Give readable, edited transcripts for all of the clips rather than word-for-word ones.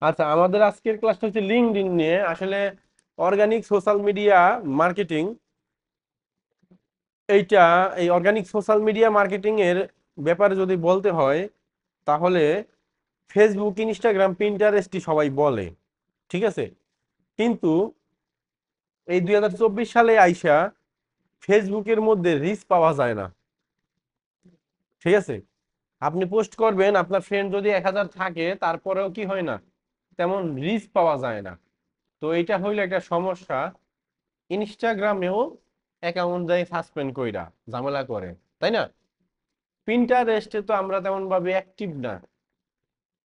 আচ্ছা, আমাদের আজকের ক্লাসটা হচ্ছে লিঙ্কডইন নিয়ে। আসলে অর্গানিক সোশ্যাল মিডিয়া মার্কেটিং এইটা, এই অর্গানিক সোশ্যাল মিডিয়া মার্কেটিং এর ব্যাপারে যদি বলতে হয় তাহলে ফেসবুক, ইনস্টাগ্রাম, পিন্টারেস্টই সবাই বলে, ঠিক আছে। কিন্তু এই 2024 সালে আইসা ফেসবুকের মধ্যে রিচ পাওয়া যায় না, ঠিক আছে। আপনি পোস্ট করবেন, আপনার ফ্রেন্ড যদি 1000 থাকে তারপরেও কি হয় না, তেমন রিচ পাওয়া যায় না। তো এটা হইলো একটা সমস্যা। ইনস্টাগ্রামেও অ্যাকাউন্ট দেয় সাসপেন্ড কইরা, ঝামেলা করে, তাই না। পিন্টারেস্টে তো আমরা তেমন ভাবে অ্যাক্টিভ না।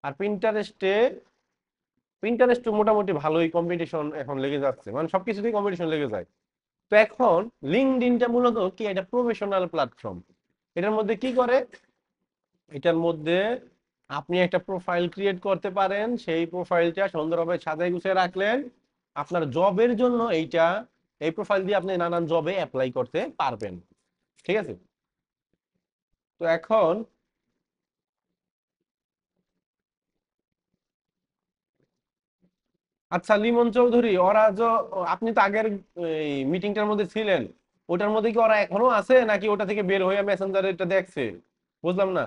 আর পিন্টারেস্টে মোটামুটি ভালোই কম্পিটিশন এখন লেগে যাচ্ছে, মানে সবকিছুতেই কম্পিটিশন লেগে যায়। তো এখন লিঙ্কডইনটা মূলত কি, এটা প্রফেশনাল প্ল্যাটফর্ম। এটার মধ্যে কি করে, এটার মধ্যে আপনি একটা প্রোফাইল ক্রিয়েট করতে পারেন, সেই প্রোফাইলটা সুন্দরভাবে সাজাই গুছিয়ে রাখলেন আপনার জবের জন্য। এইটা, এই প্রোফাইল দিয়ে আপনি নানান জবে অ্যাপ্লাই করতে পারবেন, ঠিক আছে। তো এখন আচ্ছা, লিমন চৌধুরী ওরা আপনি তো আগের এই মিটিংটার মধ্যে ছিলেন, ওটার মধ্যে কি ওরা এখনো আছে নাকি ওটা থেকে বের হয়ে মেসেঞ্জারে এটা দেখছে? বুঝলাম না।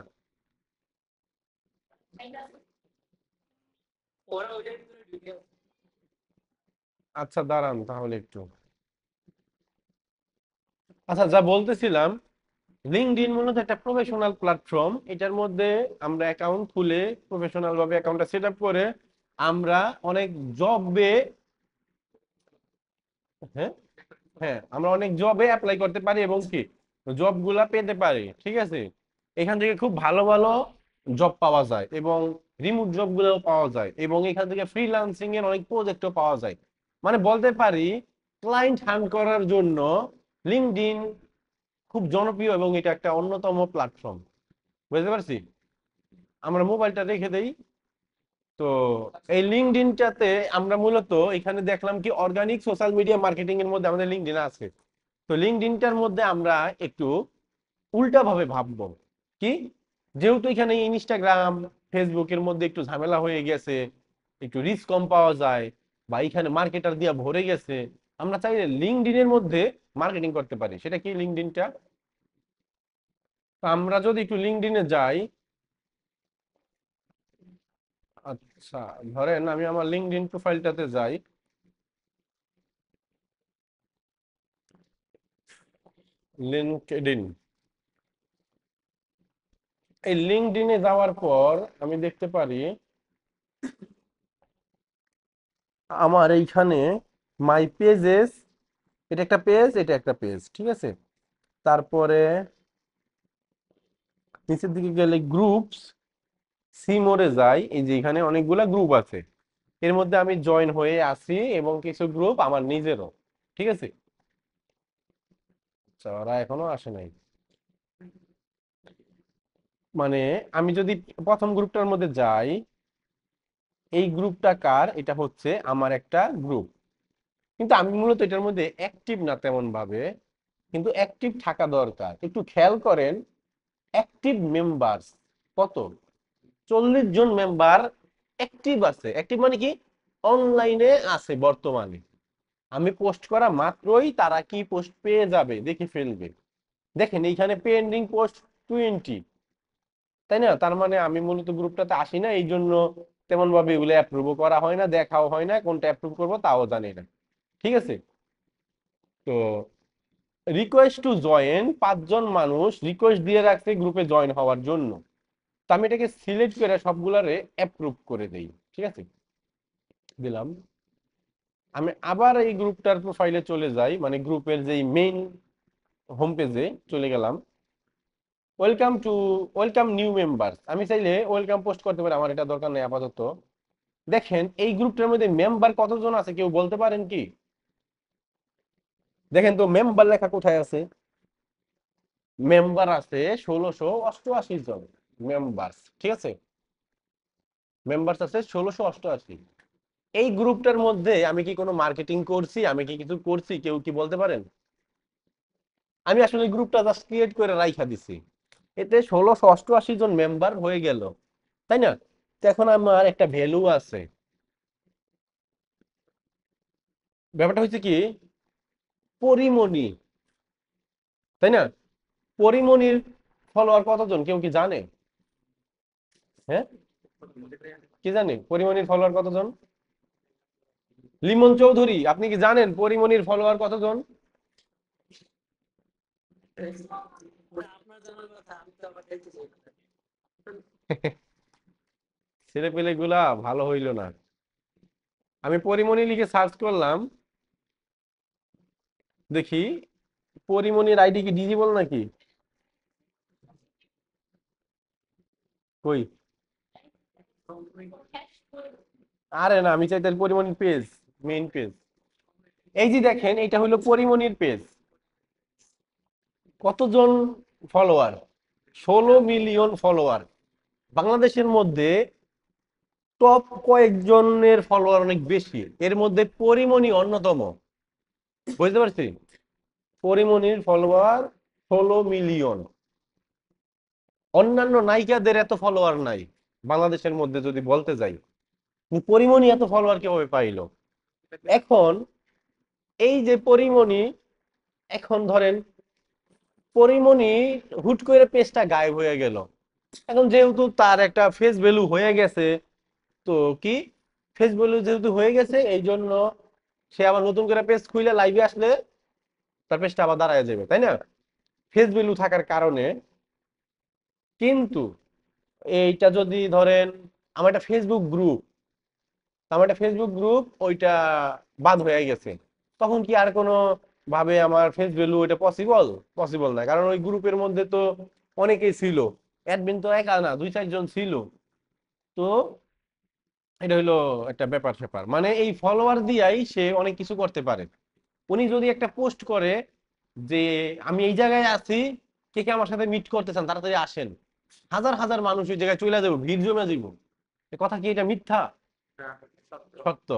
আচ্ছা, দাঁড়ান তাহলে একটু। আচ্ছা, যা বলতেছিলাম, লিঙ্কডইন মূলত একটা প্রফেশনাল প্ল্যাটফর্ম। এটার মধ্যে আমরা অ্যাকাউন্ট খুলে প্রফেশনাল ভাবে অ্যাকাউন্টটা সেট আপ করে আমরা অনেক জবে, হ্যাঁ, হ্যাঁ, আমরা অনেক জবে অ্যাপ্লাই করতে পারি এবং কি জব গুলা পেতে পারি, ঠিক আছে। এখান থেকে খুব ভালো ভালো জব পাওয়া যায় এবং রিমোট জব গুলোও পাওয়া যায় এবং এখান থেকে ফ্রিল্যান্সিং এর অনেক প্রজেক্টও পাওয়া যায়। মানে বলতে পারি ক্লায়েন্ট হান্ট করার জন্য লিঙ্কডইন খুব জনপ্রিয় এবং এটা একটা অন্যতম প্ল্যাটফর্ম। বুঝতে পারছি। আমরা মোবাইলটা রেখে দেই। তো এই লিঙ্কডইনটাতে আমরা মূলত এখানে দেখলাম কি অর্গানিক সোশ্যাল মিডিয়া মার্কেটিং এর মধ্যে আমাদের লিঙ্কডইন আছে। তো লিঙ্কডইনটার মধ্যে আমরা একটু উল্টা ভাবে ভাববো কি, যেহেতু এখানে ইনস্টাগ্রাম, ফেসবুকের মধ্যে একটু ঝামেলা হয়ে গেছে, একটু রিস্ক কম পাওয়া যায়, বা এখানে মার্কেটার দিয়া ভরে গেছে, আমরা চাইলে লিঙ্কডইনের মধ্যে মার্কেটিং করতে পারি। সেটা কি লিঙ্কডইনটা, তো আমরা যদি একটু লিঙ্কডইনে যাই। আচ্ছা, ধরেন আমি আমার লিঙ্কডইন প্রোফাইলটাতে যাই। লিঙ্কডইন, এই লিঙ্কডইনে যাওয়ার পর আমি দেখতে পারি আমার এইখানে মাই পেজেস, এটা একটা পেজ, এটা একটা পেজ, ঠিক আছে। তারপরে নিচের দিকে গেলে গ্রুপস, সি মোডে যাই, এই যে এখানে অনেকগুলা গ্রুপ আছে, এর মধ্যে আমি জয়েন হয়ে আসি এবং কিছু গ্রুপ আমার নিজেরও, ঠিক আছে। আচ্ছা, ওরা এখনো আসে নাই। মানে আমি যদি প্রথম গ্রুপটার মধ্যে যাই, এই গ্রুপটা কার, এটা হচ্ছে আমার একটা গ্রুপ। কিন্তু আমি মূলত এটার মধ্যে অ্যাক্টিভ না তেমন ভাবে, কিন্তু অ্যাক্টিভ থাকা দরকার। একটু খেয়াল করেন, অ্যাক্টিভ মেম্বার্স কত, 40 জন মেম্বার অ্যাক্টিভ আছে। অ্যাক্টিভ মানে কি, অনলাইনে আছে বর্তমানে। আমি পোস্ট করা মাত্রই তারা কি পোস্ট পেয়ে যাবে, দেখে ফেলবে। দেখেন এইখানে পেন্ডিং পোস্ট 20, তাই না। তার মানে আমি মূলত গ্রুপটাতে আসি না, এই জন্য তেমন ভাবে এগুলো অ্যাপ্রুভ করা হয় না, দেখাও হয় না, কোনটা অ্যাপ্রুভ করবো তাও জানি না, ঠিক আছে। তো রিকোয়েস্ট টু জয়েন, 5 জন মানুষ রিকোয়েস্ট দিয়ে রাখছে গ্রুপে জয়েন হওয়ার জন্য। তো আমি এটাকে সিলেক্ট করে সবগুলারে অ্যাপ্রুভ করে দেই, ঠিক আছে, দিলাম। আমি আবার এই গ্রুপটার প্রোফাইলে চলে যাই, মানে গ্রুপের যেই মেইন হোম পেজে চলে গেলাম। ওয়েলকাম নিউ মেম্বার্স, আমি চাইলে ওয়েলকাম পোস্ট করতে পারি, আমার এটা দরকার নেই আপাতত। দেখেন এই গ্রুপটার মধ্যে মেম্বার কতজন আছে কেউ বলতে পারেন কি? দেখেন তো মেম্বার লেখা কোথায় আছে। মেম্বার আছে 1688 জন মেম্বার্স, ঠিক আছে। মেম্বার্স আছে 1688। এই গ্রুপটার মধ্যে আমি কি কোনো মার্কেটিং করছি, আমি কি কিছু করছি, কেউ কি বলতে পারেন? আমি আসলে গ্রুপটা জাস্ট ক্রিয়েট করে রাইখা দিছি, এতে 1688 জন মেম্বার হয়ে গেল, তাই না। তো এখন আমার একটা ভ্যালু আছে, ব্যাপারটা হচ্ছে কি, পরিমণি, তাই না? পরিমণির ফলোয়ার কতজন কেউ কি জানে? হ্যাঁ, কি জানে পরিমণির ফলোয়ার কতজন? লিমন চৌধুরী, আপনি কি জানেন পরিমণির ফলোয়ার কতজন? ছেলে পেলে গুলা ভালো হইলো না। আমি পরিমণি লিখে সার্চ করলাম, দেখি পরিমণির আইডি কি ডিজিবল নাকি? কই? আরে না, আমি চাই তার পরিমণির পেজ, মেইন পেজ। এই যে দেখেন, এটা হলো পরিমণির পেজ। কতজন ফলোয়ার? 16 million follower. বাংলাদেশের মধ্যে টপ কয়েকজনের ফলোয়ার অনেক বেশি, এর মধ্যে পরিমণি অন্যতম। বুঝতে পারছি, পরিমণির ফলোয়ার 16 মিলিয়ন। অন্যান্য নায়িকাদের এত ফলোয়ার নাই বাংলাদেশের মধ্যে যদি বলতে যাই। কিন্তু পরিমণি এত ফলোয়ার কিভাবে পাইলো? এখন এই যে পরিমণি, এখন ধরেন পরিমণি হুট করে পেজটা গায়েব হয়ে গেল। এখন যেহেতু তার একটা ফেস ভ্যালু হয়ে গেছে, তো কি, ফেস ভ্যালু যেহেতু হয়ে গেছে এই জন্য সে আবার নতুন করে পেজ খুলে লাইভে আসলে তার পেজটা আবার দাঁড়ায় যাবে, তাই না? ফেস ভ্যালু থাকার কারণে। কিন্তু এইটা যদি ধরেন আমার একটা ফেসবুক গ্রুপ, আমার একটা ফেসবুক গ্রুপ ওইটা বাদ হয়ে গেছে, তখন কি আর কোনো ভাবে আমার ফেস ভ্যালু ওইটা পসিবল? পসিবল না, কারণ ওই গ্রুপের মধ্যে তো অনেকেই ছিল, অ্যাডমিন তো একা না, দুই চারজন ছিল। তো এটা হলো একটা ব্যাপার স্যাপার, মানে এই ফলোয়ার দিয়াই সে অনেক কিছু করতে পারে। উনি যদি একটা পোস্ট করে যে আমি এই জায়গায় আছি, কে কে আমার সাথে মিট করতে চান তাড়াতাড়ি আসেন, হাজার হাজার মানুষ ওই জায়গায় চলে যাবো, ভিড় জমে যাবো। এ কথা কি এটা মিথ্যা? সত্য।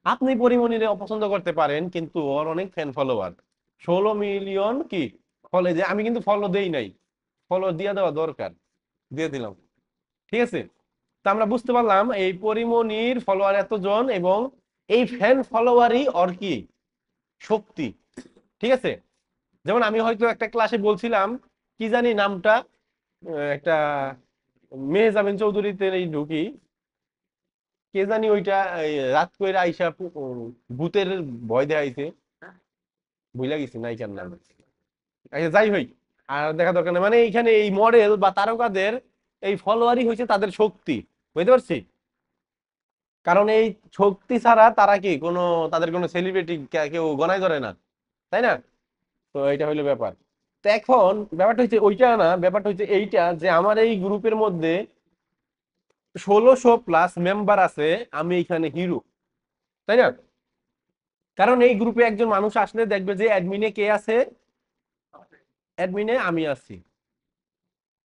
আপনি পরিমণিরে অপছন্দ করতে পারেন, কিন্তু ওর অনেক ফ্যান ফলোয়ার, 16 মিলিয়ন কি ফলে, যে আমি কিন্তু ফলো দেই নাই, ফলো দিয়ে দেওয়া দরকার, দিয়ে দিলাম। ঠিক আছে, তা আমরা বুঝতে পারলাম এই পরিমণির ফলোয়ার এতজন, এবং এই ফ্যান ফলোয়ারই ওর কি শক্তি। ঠিক আছে, যেমন আমি হয়তো একটা ক্লাসে বলছিলাম, কি জানি নামটা, একটা মেহজাবিন চৌধুরীতে এই ঢুকি, কে জানি ওইটা, এই রাত কইরা আইসা ভূতের ভয় দেখাইছে, ভুইলা গেছি নায়িকার নাম। আচ্ছা যাই হই, আর দেখা দরকার নেই, মানে এইখানে এই মডেল বা তারকাদের এই ফলোয়ারই হয়েছে তাদের শক্তি। বুঝতে পারছি, কারণ এই শক্তি ছাড়া তারা কি কোনো, তাদের কোনো সেলিব্রিটি কেউ গণাই ধরে না, তাই না? তো এইটা হইলো ব্যাপার। তো এখন ব্যাপারটা হচ্ছে ওইটা না, ব্যাপারটা হচ্ছে এইটা যে আমার এই গ্রুপের মধ্যে 1600+ মেম্বার আছে, আমি এখানে হিরো, তাই না? কারণ এই গ্রুপে একজন মানুষ আসলে দেখবে যে অ্যাডমিনে কে আছে, অ্যাডমিনে আমি আছি,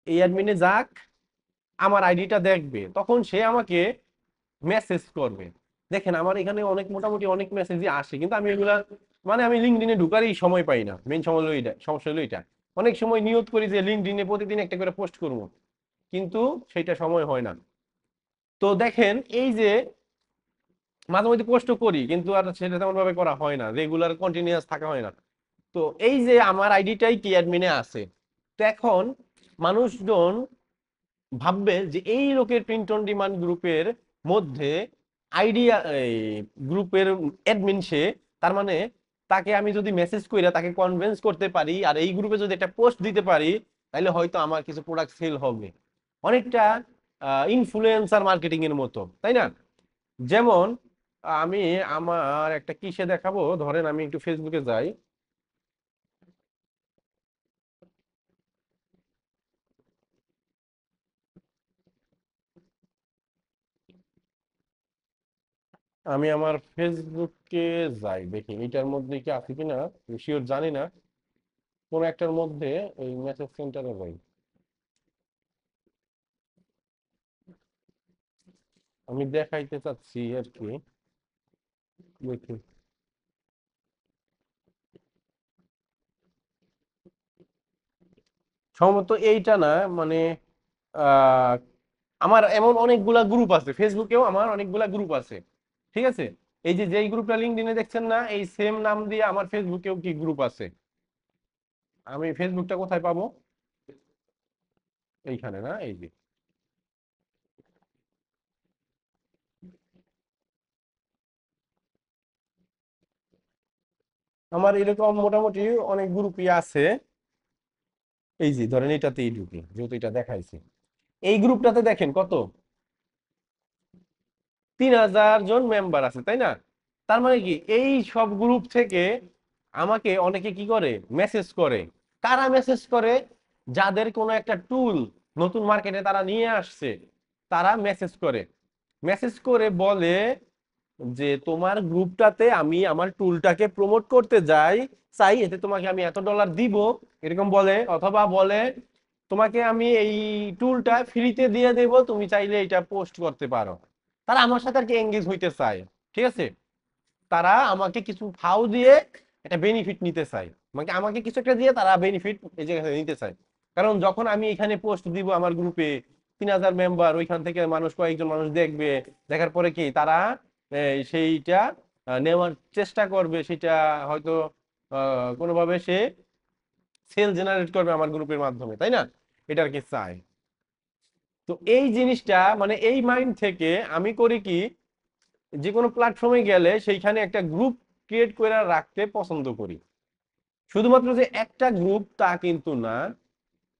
এই অ্যাডমিনে যাক, আমার আইডিটা দেখবে, তখন সে আমাকে মেসেজ করবে। দেখেন আমার এখানে অনেক মোটামুটি অনেক মেসেজই আসে, কিন্তু আমি এগুলা, মানে আমি লিঙ্কডইনে ঢুকারই সময় পাই না, মেইন সময় হলো এটা, সমস্যা হলো এটা। অনেক সময় নিয়ত করি যে লিঙ্কডইনে প্রতিদিন একটা করে পোস্ট করবো, কিন্তু সেটা সময় হয় না। তো দেখেন এই যে মাঝে মধ্যে পোস্টও করি, কিন্তু আর সেটা তেমন ভাবে করা হয় না, রেগুলার কন্টিনিউয়াস থাকা হয় না। তো এই যে আমার আইডিটাই কি অ্যাডমিনে আছে, তো এখন মানুষজন ভাববে যে এই লোকের প্রিন্ট অন ডিমান্ড গ্রুপের মধ্যে আইডিয়া, এই গ্রুপের অ্যাডমিন সে, তার মানে তাকে আমি যদি মেসেজ কইরা তাকে কনভিন্স করতে পারি আর এই গ্রুপে যদি একটা পোস্ট দিতে পারি, তাহলে হয়তো আমার কিছু প্রোডাক্ট সেল হবে। অনেকটা ইনফ্লুয়েন্সার মার্কেটিং এর মতো, তাই না? যেমন আমি আমার একটা কিসে দেখাবো, ধরেন আমি একটু ফেসবুকে যাই, আমি আমার ফেসবুকে যাই, দেখি এটার মধ্যে কি আছে কিনা, শিওর জানি না, কোন একটার মধ্যে এই মেসেজ সেন্টারে যাই, আমি দেখাইতে চাচ্ছি আর কি, দেখি। সম্ভবত এইটা না, মানে আহ আমার এমন অনেকগুলা গ্রুপ আছে ফেসবুকেও, আমার অনেকগুলা গ্রুপ আছে, ঠিক আছে? এই যে যেই গ্রুপটা লিঙ্কডইনে দেখছেন না, এই সেম নাম দিয়ে আমার ফেসবুকেও কি গ্রুপ আছে। আমি ফেসবুকটা কোথায় পাবো? এইখানে না, এই যে আমার এরকম মোটামুটি অনেক গ্রুপই আছে। এই যে ধরেন এটাতেই ঢুকি, যেহেতু এটা দেখাইছি। এই গ্রুপটাতে দেখেন কত, 3000 জন মেম্বার আছে, তাই না? তার মানে কি এই সব গ্রুপ থেকে আমাকে অনেকে কি করে, মেসেজ করে। কারা মেসেজ করে? যাদের কোনো একটা টুল নতুন মার্কেটে তারা নিয়ে আসছে, তারা মেসেজ করে। মেসেজ করে বলে যে তোমার গ্রুপটাতে আমি আমার টুলটাকে প্রমোট করতে যাই, চাই, এতে তোমাকে আমি এত $, দিব, এরকম বলে। অথবা বলে তোমাকে আমি এই টুলটা ফ্রিতে দিয়ে দেব, তুমি চাইলে এটা পোস্ট করতে পারো। তারা আমার সাথে আর কি এঙ্গেজ হইতে চায়, ঠিক আছে? তারা আমাকে কিছু ফাও দিয়ে একটা বেনিফিট নিতে চায়, আমাকে আমাকে কিছু একটা দিয়ে তারা বেনিফিট এই জায়গা থেকে নিতে চায়। কারণ যখন আমি এখানে পোস্ট দিব আমার গ্রুপে, 3000 মেম্বার, ওইখান থেকে মানুষ, কয়েকজন মানুষ দেখবে, দেখার পরে কি তারা সেইটা নেওয়ার চেষ্টা করবে, সেটা হয়তো কোনোভাবে সে সেল জেনারেট করবে আমার গ্রুপের মাধ্যমে, তাই না? এটা আর কি চাই। তো এই জিনিসটা মানে এই মাইন্ড থেকে আমি করি কি, যে কোনো প্ল্যাটফর্মে গেলে সেইখানে একটা গ্রুপ ক্রিয়েট করে রাখতে পছন্দ করি। শুধুমাত্র যে একটা গ্রুপ তা কিন্তু না,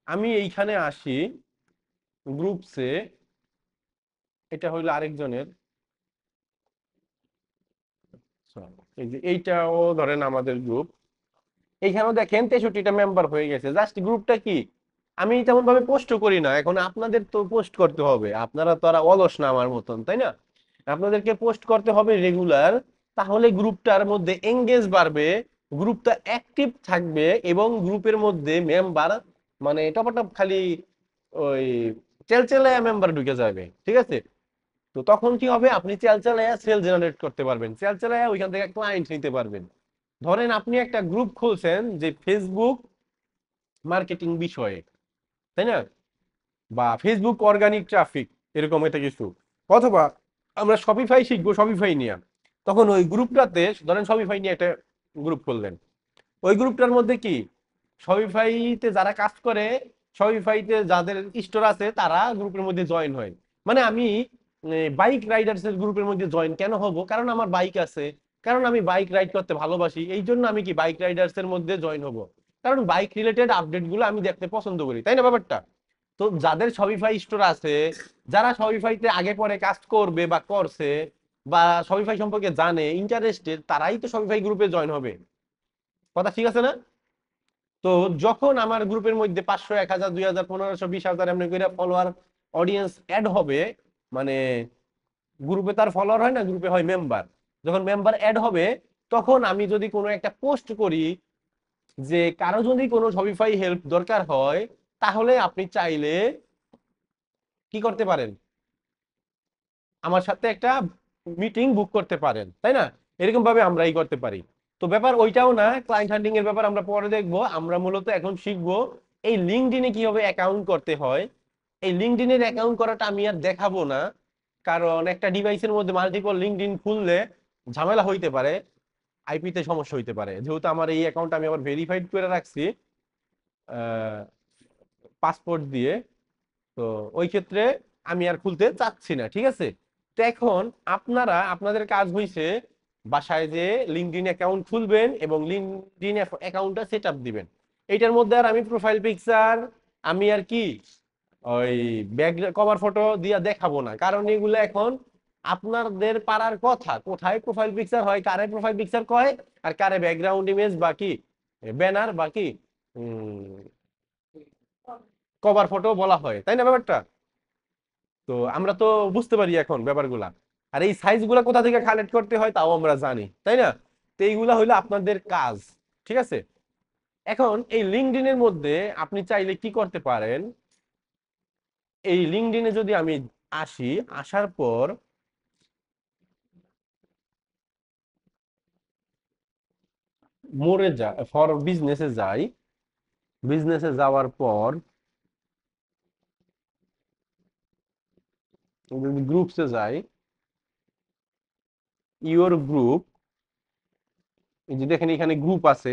আমি এইখানে আসি গ্রুপসে, এটা হইলো আরেকজনের। এই যে এইটাও ধরেন আমাদের গ্রুপ, এইখানেও দেখেন 63টা মেম্বার হয়ে গেছে। জাস্ট গ্রুপটা কি, আমি তেমন ভাবে পোস্ট করি না। এখন আপনাদের তো পোস্ট করতে হবে, আপনারা তো আর অলস না আমার মতন, তাই না? আপনাদেরকে পোস্ট করতে হবে রেগুলার, তাহলে গ্রুপটার মধ্যে এঙ্গেজ বাড়বে, গ্রুপটা অ্যাক্টিভ থাকবে, এবং গ্রুপের মধ্যে মেম্বার মানে টপাটপ খালি ওই চেলচেলায়া মেম্বার ঢুকে যাবে, ঠিক আছে? তো তখন কি হবে, আপনি চেলচেলায়া সেল জেনারেট করতে পারবেন, চেলচেলায়া ওইখান থেকে ক্লায়েন্ট নিতে পারবেন। ধরেন আপনি একটা গ্রুপ খুলছেন যে ফেসবুক মার্কেটিং বিষয়ে, তাই না? বা ফেসবুক অর্গানিক ট্রাফিক, এরকম একটা কিছু। অথবা আমরা শপিফাই শিখবো, শপিফাই নিয়ে। তখন ওই গ্রুপটাতে ধরেন শপিফাই নিয়ে একটা গ্রুপ করলেন। ওই গ্রুপটার মধ্যে কি, শপিফাইতে যারা কাজ করে, শপিফাইতে যাদের স্টোর আছে, তারা গ্রুপের মধ্যে জয়েন হয়। মানে আমি বাইক রাইডার্স এর গ্রুপের মধ্যে জয়েন কেন হব? কারণ আমার বাইক আছে, কারণ আমি বাইক রাইড করতে ভালোবাসি, এই জন্য আমি কি বাইক রাইডার্স এর মধ্যে জয়েন হব। কারণ বাইক রিলেটেড আপডেট গুলো আমি দেখতে পছন্দ করি, তাই না ব্যাপারটা? তো যাদের শপিফাই স্টোর আছে, যারা শপিফাইতে আগে পরে কাজ করবে বা করছে, বা শপিফাই সম্পর্কে জানে, ইন্টারেস্টেড, তারাই তো শপিফাই গ্রুপে জয়েন হবে। কথা ঠিক আছে না? তো যখন আমার গ্রুপের মধ্যে 500, 1000, 2000, 1500, 20,000 এমনি করে ফলোয়ার, অডিয়েন্স অ্যাড হবে, মানে গ্রুপে তার ফলোয়ার হয় না, গ্রুপে হয় মেম্বার। যখন মেম্বার অ্যাড হবে, তখন আমি যদি কোনো একটা পোস্ট করি যে কারো যদি কোনো শপিফাই হেল্প দরকার হয়, তাহলে আপনি চাইলে কি করতে পারেন, আমার সাথে একটা মিটিং বুক করতে পারেন, তাই না? এরকম ভাবে আমরা করতে পারি। তো ব্যাপার ওইটাও না, ক্লায়েন্ট হান্টিং এর ব্যাপার আমরা পরে দেখবো। আমরা মূলত এখন শিখবো এই লিঙ্কডইনে কিভাবে অ্যাকাউন্ট করতে হয়। এই লিঙ্কডইনের অ্যাকাউন্ট করাটা আমি আর দেখাবো না, কারণ একটা ডিভাইসের মধ্যে মাল্টিপল লিঙ্কডইন খুললে ঝামেলা হইতে পারে, আইপি তে সমস্যা হইতে পারে। যেহেতু আমার এই অ্যাকাউন্ট আমি আবার ভেরিফাইড করে রাখছি পাসপোর্ট দিয়ে, তো ওই ক্ষেত্রে আমি আর খুলতে চাচ্ছি না, ঠিক আছে? তো এখন আপনারা, আপনাদের কাজ হইছে বাসায় যে লিঙ্কডইন অ্যাকাউন্ট খুলবেন এবং লিঙ্কডইন অ্যাকাউন্টটা সেট আপ দিবেন। এইটার মধ্যে আর আমি প্রোফাইল পিকচার, আমি আর কি ওই ব্যাক কভার ফটো দিয়া দেখাবো না, কারণ এগুলো এখন আপনাদের পারার কথা, কোথায় প্রোফাইল পিকচার হয়, কারে প্রোফাইল পিকচার কয়, আর কারে ব্যাকগ্রাউন্ড ইমেজ বাকি ব্যানার বাকি কভার ফটো বলা হয়, তাই না ব্যাপারটা? তো আমরা তো বুঝতে পারি এখন ব্যাপারগুলা। আর এই সাইজ গুলা কোথা থেকে কালেক্ট করতে হয় তাও আমরা জানি, তাই না? তো এইগুলা হইলো আপনাদের কাজ, ঠিক আছে? এখন এই লিঙ্কডইনের মধ্যে আপনি চাইলে কি করতে পারেন, এই লিঙ্কডইনে যদি আমি আসি, আসার পর মোরে যা ফর বিজনেসে যাই, বিজনেসে যাওয়ার পর যদি গ্রুপসে যাই, ইওর গ্রুপ, এই যে দেখেন এখানে গ্রুপ আছে।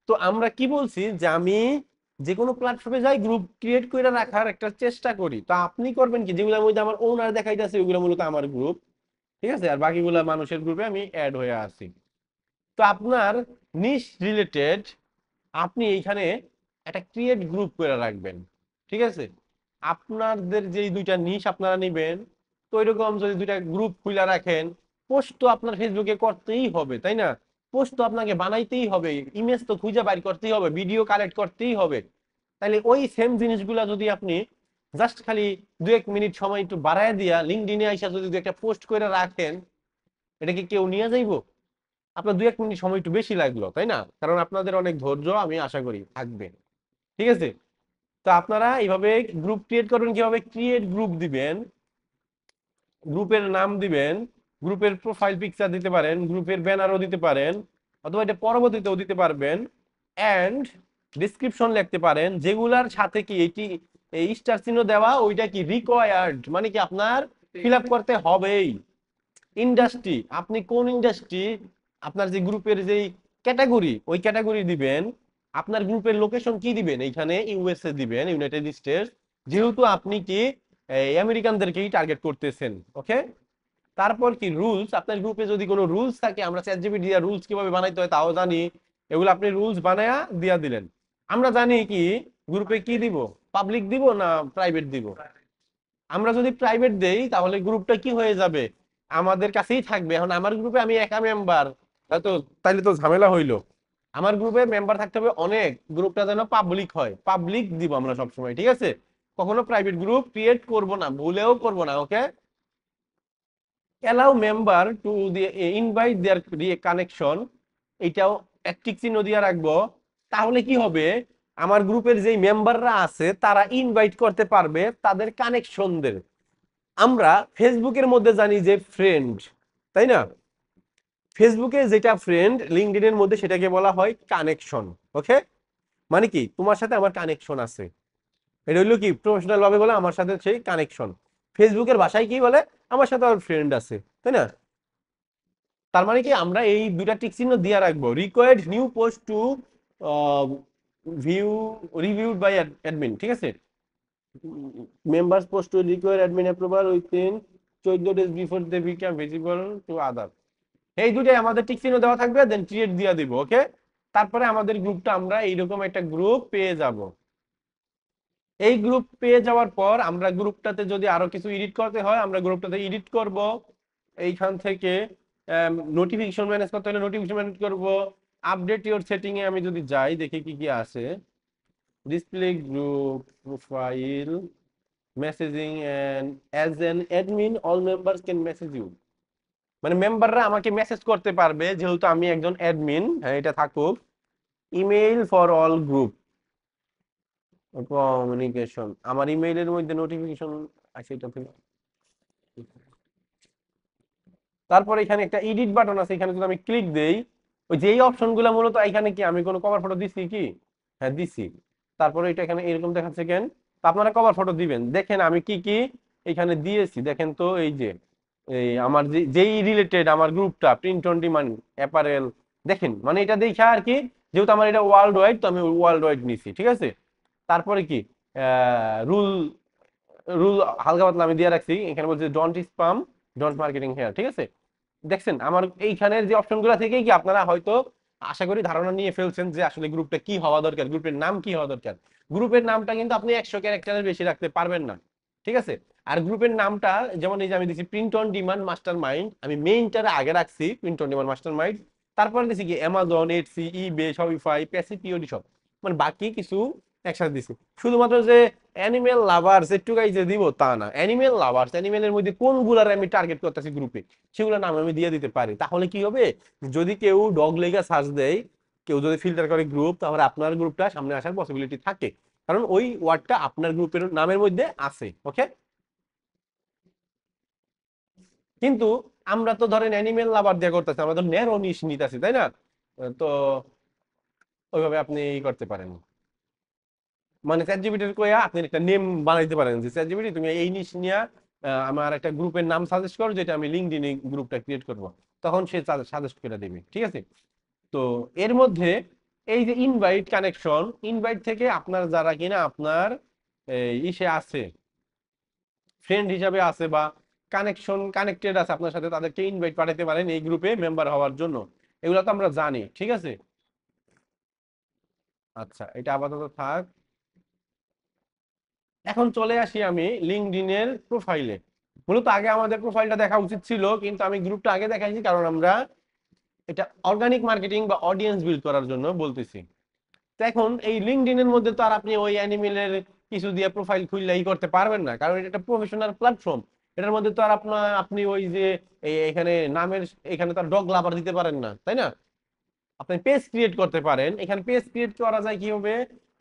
তো আমরা কি বলছি যে আমি যে কোনো প্ল্যাটফর্মে যাই গ্রুপ ক্রিয়েট করে রাখার একটা চেষ্টা করি। তো আপনি করবেন কি, যেগুলোর মধ্যে আমার ওনার দেখাইতেছে ওইগুলো মূলত আমার গ্রুপ, ঠিক আছে, আর বাকিগুলা মানুষের গ্রুপে আমি অ্যাড হয়ে আছি। তো আপনার নিশ রিলেটেড আপনি এইখানে একটা ক্রিয়েট গ্রুপ করে রাখবেন, ঠিক আছে। আপনাদের যেই দুইটা নিশ আপনারা নিবেন, তো ওইরকম যদি দুইটা গ্রুপ খুলে রাখেন, পোস্ট তো আপনার ফেসবুকে করতেই হবে, তাই না? পোস্ট তো আপনাকে বানাইতেই হবে, ইমেজ তো খুঁজে বাইর করতেই হবে, ভিডিও কালেক্ট করতেই হবে। তাহলে ওই সেম জিনিসগুলা যদি আপনি জাস্ট খালি 2-1 মিনিট সময় একটু বাড়ায় দিয়া লিঙ্কডইনে আইসা যদি একটা পোস্ট করে রাখেন, এটা কি কেউ নিয়ে যাইবো? আপনার 2-1 মিনিট সময় একটু বেশি লাগলো, তাই না? কারণ আপনাদের অনেক ধৈর্য আমি আশা করি থাকবে, ঠিক আছে। তো আপনারা এইভাবে গ্রুপ ক্রিয়েট করবেন। কিভাবে ক্রিয়েট গ্রুপ দিবেন, গ্রুপের নাম দিবেন, গ্রুপের প্রোফাইল পিকচার দিতে পারেন, গ্রুপের ব্যানারও দিতে পারেন, অথবা এটা পরবর্তীতেও দিতে পারবেন। এন্ড ডিসক্রিপশন লিখতে পারেন, যেগুলার সাথে কি এটি এই স্টার চিহ্ন দেওয়া ওইটা কি রিকোয়ার্ড, মানে কি আপনার ফিল আপ করতে হবেই। ইন্ডাস্ট্রি, আপনি কোন ইন্ডাস্ট্রি, আপনার যে গ্রুপের যেই ক্যাটাগরি ওই ক্যাটাগরি দিবেন। আপনার গ্রুপের লোকেশন কি দিবেন, এইখানে ইউএসএ দিবেন, ইউনাইটেড স্টেটস, যেহেতু আপনি কি আমেরিকানদেরকেই টার্গেট করতেছেন, ওকে। তারপর কি রুলস, আপনার গ্রুপে যদি কোনো রুলস থাকে, আমরা চ্যাটজিপিটি দিয়ে রুলস কিভাবে বানাইতে হয় তাও জানি, এগুলো আপনি রুলস বানায়া দিয়া দিলেন। আমরা জানি কি গ্রুপে কি দিব, পাবলিক দিব না প্রাইভেট দিব। আমরা যদি প্রাইভেট দেই তাহলে গ্রুপটা কি হয়ে যাবে, আমাদের কাছেই থাকবে। এখন আমার গ্রুপে আমি একা মেম্বার, তো তাইলে তো ঝামেলা হইলো। আমার গ্রুপে মেম্বার থাকতে হবে অনেক, গ্রুপটা যেন পাবলিক হয়, পাবলিক দিব আমরা সবসময়, ঠিক আছে। কখনো প্রাইভেট গ্রুপ ক্রিয়েট করব না, ভুলেও করব না, okay. Allow member to invite their connection, এটাও একটিক চিহ্ন দিয়ে রাখবো। তাহলে কি হবে, আমার গ্রুপের যেই মেম্বাররা আছে তারা ইনভাইট করতে পারবে তাদের কানেকশনদের। আমরা ফেসবুকের মধ্যে জানি যে ফ্রেন্ড, তাই না? ফেসবুকে যেটা ফ্রেন্ড, লিঙ্কডইনের মধ্যে সেটাকে বলা হয় কানেকশন, ওকে। মানে কি তোমার সাথে আমার কানেকশন আছে, এটা হইলো কি প্রফেশনাল ভাবে বলে আমার সাথে সেই কানেকশন। ফেসবুকের ভাষায় কি বলে, আমার সাথে আমার ফ্রেন্ড আছে, তাই না? তার মানে কি আমরা এই দুইটা টিক চিহ্ন দিয়ে রাখবো। Required new post to view reviewed by admin, ঠিক আছে। Members post to require admin approval within 14 days before they become visible to other. এই দুটাই আমাদের টিক চিহ্ন দেওয়া থাকবে, দেন ক্রিয়েট দিয়ে দিব, ওকে। তারপরে আমাদের গ্রুপটা আমরা এইরকম একটা গ্রুপ পেয়ে যাব। এই গ্রুপ পেয়ে যাওয়ার পর আমরা গ্রুপটাতে যদি আরো কিছু এডিট করতে হয় আমরা গ্রুপটাতে এডিট করব। এইখান থেকে নোটিফিকেশন ম্যানেজ করতে হলে নোটিফিকেশন ম্যানেজ করব। আপডেট ইওর সেটিং এ আমি যদি যাই দেখি কি কি আছে। Display group profile messaging and as an admin all members can message you, মানে মেম্বাররা আমাকে মেসেজ করতে পারবে যেহেতু আমি একজন অ্যাডমিন, হ্যাঁ এটা থাকুক। Email for all group communication, আমার ইমেইলের মধ্যে নোটিফিকেশন আছে এটা থেকে। তারপর এখানে একটা এডিট বাটন আছে, এখানে যদি আমি ক্লিক দেই, ওই যেই অপশনগুলো মূলত এখানে কি আমি কোনো কভার ফটো দিছি কি, হ্যাঁ দিছি। তারপরে এটা এখানে এরকম দেখাচ্ছে কেন, তো আপনারা কভার ফটো দিবেন, দেখেন আমি কি কি এখানে দিয়েছি দেখেন তো। এই যে এই আমার যেই রিলেটেড আমার গ্রুপটা প্রিন্ট অন ডিমান্ড অ্যাপারেল, দেখেন মানে এটা দেখা আর কি, যেহেতু আমার এটা ওয়ার্ল্ড ওয়াইড তো আমি ওয়ার্ল্ড ওয়াইড নিছি, ঠিক আছে। তারপরে কি রুল রুল হালকা পাতলা আমি দিয়ে রাখছি, এখানে বলছে don't spam, don't marketing here, ঠিক আছে। দেখছেন আমার এইখানের যে অপশনগুলো থেকে কি আপনারা হয়তো আশা করি ধারণা নিয়ে ফেলছেন যে আসলে গ্রুপটা কি হওয়া দরকার, গ্রুপের নাম কি হওয়া দরকার। গ্রুপের নামটা কিন্তু আপনি 100 ক্যারেক্টারের বেশি রাখতে পারবেন না, ঠিক আছে। আর গ্রুপের নামটা যেমন এই যে আমি দিচ্ছি print on demand master mind, আমি মেইনটারে আগে রাখছি print on demand master mind. তারপরে দিচ্ছি কি অ্যামাজন, এটসি, ইবে, শপিফাই, প্যাসিপিওডি সব, মানে বাকি কিছু একসাথে দিছি। শুধুমাত্র যে অ্যানিমেল লাভার্স একটু যে দিব তা না, অ্যানিমেল লাভার্স অ্যানিমেলের মধ্যে কোনগুলার আমি টার্গেট করতেছি গ্রুপে সেগুলো নাম আমি দিয়ে দিতে পারি। তাহলে কি হবে, যদি কেউ ডগ লেগা সার্চ দেয়, কেউ যদি ফিল্টার করে গ্রুপ, তাহলে আপনার গ্রুপটা সামনে আসার পসিবিলিটি থাকে, কারণ ওই ওয়ার্ডটা আপনার গ্রুপের নামের মধ্যে আছে, ওকে। কিন্তু আমরা তো ধরেন অ্যানিমেল লাভার দিয়ে করতেছি, আমরা তো ন্যারো নিশ নিতেছি, তাই না? তো ওইভাবে আপনি করতে পারেন, মানে চ্যাট জিপিটির কইয়া আপনি একটা নেম বানাইতে পারেন যে চ্যাট জিপিটি তুমি এই নিশ নিয়া আমার একটা গ্রুপের নাম সাজেস্ট করো যেটা আমি লিঙ্কডইনে গ্রুপটা ক্রিয়েট করব। তখন সে সাজেস্ট করে দিবে, ঠিক আছে। তো এর মধ্যে এই যে ইনভাইট কানেকশন, ইনভাইট থেকে আপনার যারা কিনা আপনার ইসে আছে, ফ্রেন্ড হিসাবে আছে বা কানেক্টেড আছে আপনার সাথে, তাদেরকে ইনভাইট পাঠাতে পারেন এই গ্রুপে মেম্বার হওয়ার জন্য। এগুলো তো আমরা জানি, ঠিক আছে। আচ্ছা, এটা আপাতত থাক। এখন চলে আসি আমি লিঙ্কডইনের প্রোফাইলে। মূলত আগে আমাদের প্রোফাইলটা দেখা উচিত ছিল, কিন্তু আমি গ্রুপটা আগে দেখাইছি কারণ আমরা এটা অর্গানিক মার্কেটিং বা অডিয়েন্স বিল্ড করার জন্য বলতেছি। তো এখন এই লিঙ্কডইনের মধ্যে তো আর আপনি ওই অ্যানিমেলের কিছু দিয়ে প্রোফাইল খুললে করতে পারবেন না, কারণ এটা একটা প্রফেশনাল প্ল্যাটফর্ম। এটার মধ্যে তো আর আপনি ওই যে এখানে নামের এখানে তো আর ডগ লাভার দিতে পারেন না, তাই না। আপনি পেজ ক্রিয়েট করতে পারেন। এখানে পেজ ক্রিয়েট করা যায় কি হবে,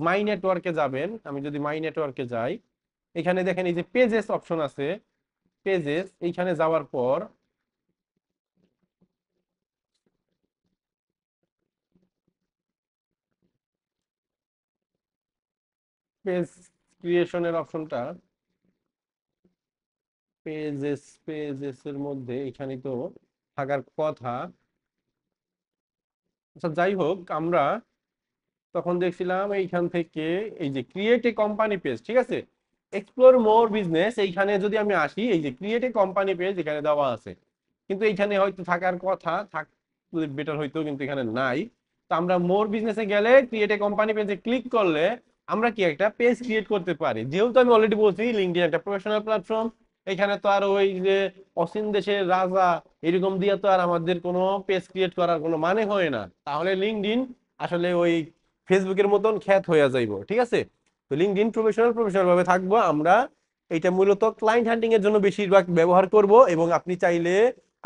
মাই নেটওয়ার্কে যাবেন। আমি যদি মাই নেটওয়ার্কে যাই, এখানে দেখেন এই যে পেজেস অপশন আছে, পেজেস এইখানে যাওয়ার পর পেজ ক্রিয়েশনের অপশনটা, পেজেস এর মধ্যে এখানে তো থাকার কথা। আচ্ছা, যাই হোক, আমরা তখন দেখছিলাম এইখান থেকে এই যে ক্রিয়েট এ কোম্পানি পেজ, ঠিক আছে, এক্সপ্লোর মোর বিজনেস, এইখানে যদি আমি আসি, এই যে ক্রিয়েট এ কোম্পানি পেজ এখানে দেওয়া আছে, কিন্তু এইখানে হয়তো থাকার কথা, থাক বেটার হয়তো, কিন্তু এখানে নাই। তো আমরা মোর বিজনেসে গেলে ক্রিয়েট এ কোম্পানি পেজে ক্লিক করলে আমরা কি একটা পেজ ক্রিয়েট করতে পারি। যেহেতু আমি অলরেডি বলছি লিঙ্কডইন একটা প্রফেশনাল প্ল্যাটফর্ম, এখানে তো আর ওই যে অসীম দেশের রাজা এরকম দিয়ে তো আর আমাদের কোনো পেজ ক্রিয়েট করার কোনো মানে হয় না। তাহলে লিঙ্কডইন আসলে ওই ফেসবুকের মতন খ্যাত হয়ে যাইব, ঠিক আছে। তো লিঙ্কডইন প্রফেশনাল ভাবে থাকবো আমরা। এটা মূলত ক্লায়েন্ট হান্টিং এর জন্য বেশিরভাগ ব্যবহার করব, এবং আপনি চাইলে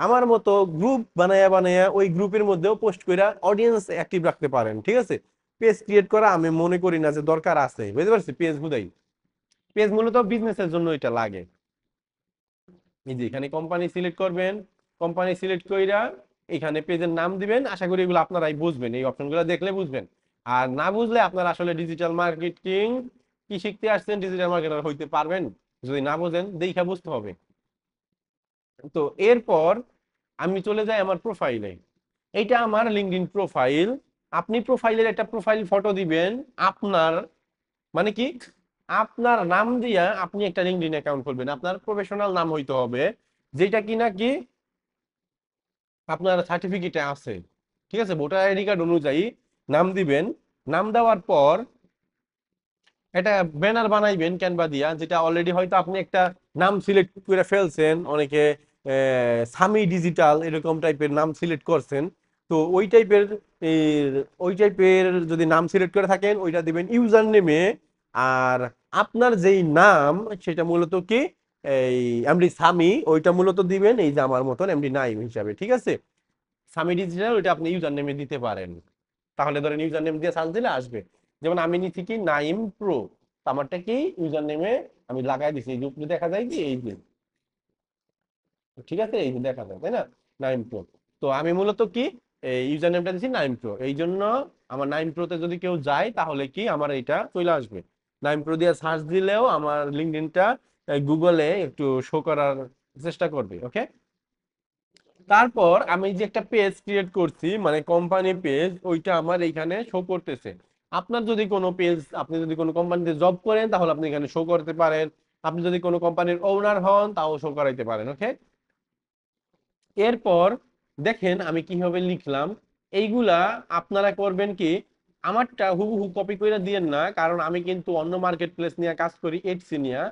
আমার মতো গ্রুপ বানায়া বানায়া ওই গ্রুপের মধ্যেও পোস্ট করে অডিয়েন্স অ্যাক্টিভ রাখতে পারেন, ঠিক আছে। পেজ ক্রিয়েট করা আমি মনে করি না যে দরকার আছে, বুঝতে পারছি। পেজ হুদাই, পেজ মূলত বিজনেসের জন্য এটা লাগে। এই যে এখানে কোম্পানি সিলেক্ট করবেন, কোম্পানি সিলেক্ট কইরা এখানে পেজের নাম দিবেন। আশা করি এগুলো আপনারাই বুঝবেন, এই অপশনগুলো দেখলে বুঝবেন। আর না বুঝলে আপনারা আসলে ডিজিটাল মার্কেটিং কি শিখতে আসছেন, ডিজিটাল মার্কেটার হইতে পারবেন যদি না বুঝেন, দেখা বুঝতে হবে। তো এরপর আমি চলে যাই আমার প্রোফাইলে। এইটা আমার লিঙ্কডইন প্রোফাইল। আপনি প্রোফাইলের একটা প্রোফাইল ফটো দিবেন আপনার, মানে কি, আপনার নাম দিয়া আপনি একটা লিঙ্কডইন অ্যাকাউন্ট খুলবেন। আপনার প্রফেশনাল নাম হইতে হবে, যেটা কি নাকি আপনার সার্টিফিকেটে আছে, ঠিক আছে। ভোটার আইডি কার্ড অনুযায়ী নাম দিবেন। নাম দেওয়ার পর একটা ব্যানার বানাইবেন ক্যানভা দিয়া, যেটা অলরেডি হয়তো আপনি একটা নাম সিলেক্ট করে ফেলছেন, অনেকে সামি ডিজিটাল এরকম টাইপের নাম সিলেক্ট করছেন। তো ওই টাইপের যদি নাম সিলেক্ট করে থাকেন, ওইটা দিবেন ইউজার নেমে। আর আপনার যেই নাম, সেটা মূলত কি, এই এমডি সামি, ওইটা মূলত দিবেন এই যে আমার মতন এমডি নাইম হিসাবে, ঠিক আছে। সামি ডিজিটাল ওইটা আপনি ইউজার নেমে দিতে পারেন। তাহলে ধরেন ইউজার নেম দিয়ে সার্চ দিলে আসবে। যেমন আমি নিচ্ছি কি নাইম প্রো, আমারটা কি ইউজার নেমে আমি লাগাই দিছি, এই যে উপরে দেখা যায় কি, এই যে, ঠিক আছে, এই যে দেখা যায়, তাই না, নাইম প্রো। তো আমি মূলত কি এই ইউজার নেমটা দিচ্ছি নাইম প্রো, এই জন্য আমার নাইম প্রোতে যদি কেউ যায় তাহলে কি আমার এটা চলে আসবে। নাইম প্রো দিয়ে সার্চ দিলেও আমার লিঙ্কডইনটা গুগলে একটু শো করার চেষ্টা করবে, ওকে। তারপর আমি যে একটা পেজ ক্রিয়েট করছি, মানে কোম্পানি পেজ, ওইটা আমার এইখানে শো করতেছে। আপনার যদি কোনো পেজ, আপনি যদি কোনো কোম্পানিতে জব করেন তাহলে আপনি এখানে শো করতে পারেন। আপনি যদি কোনো কোম্পানির ওনার হন তাও শো করাইতে পারেন, ওকে। এরপর দেখেন আমি কিভাবে লিখলাম। এইগুলা আপনারা করবেন কি, আমারটা হুবহু কপি করে দিয়েন না, কারণ আমি কিন্তু অন্য মার্কেট প্লেস নিয়ে কাজ করি, এডসি নিয়ে।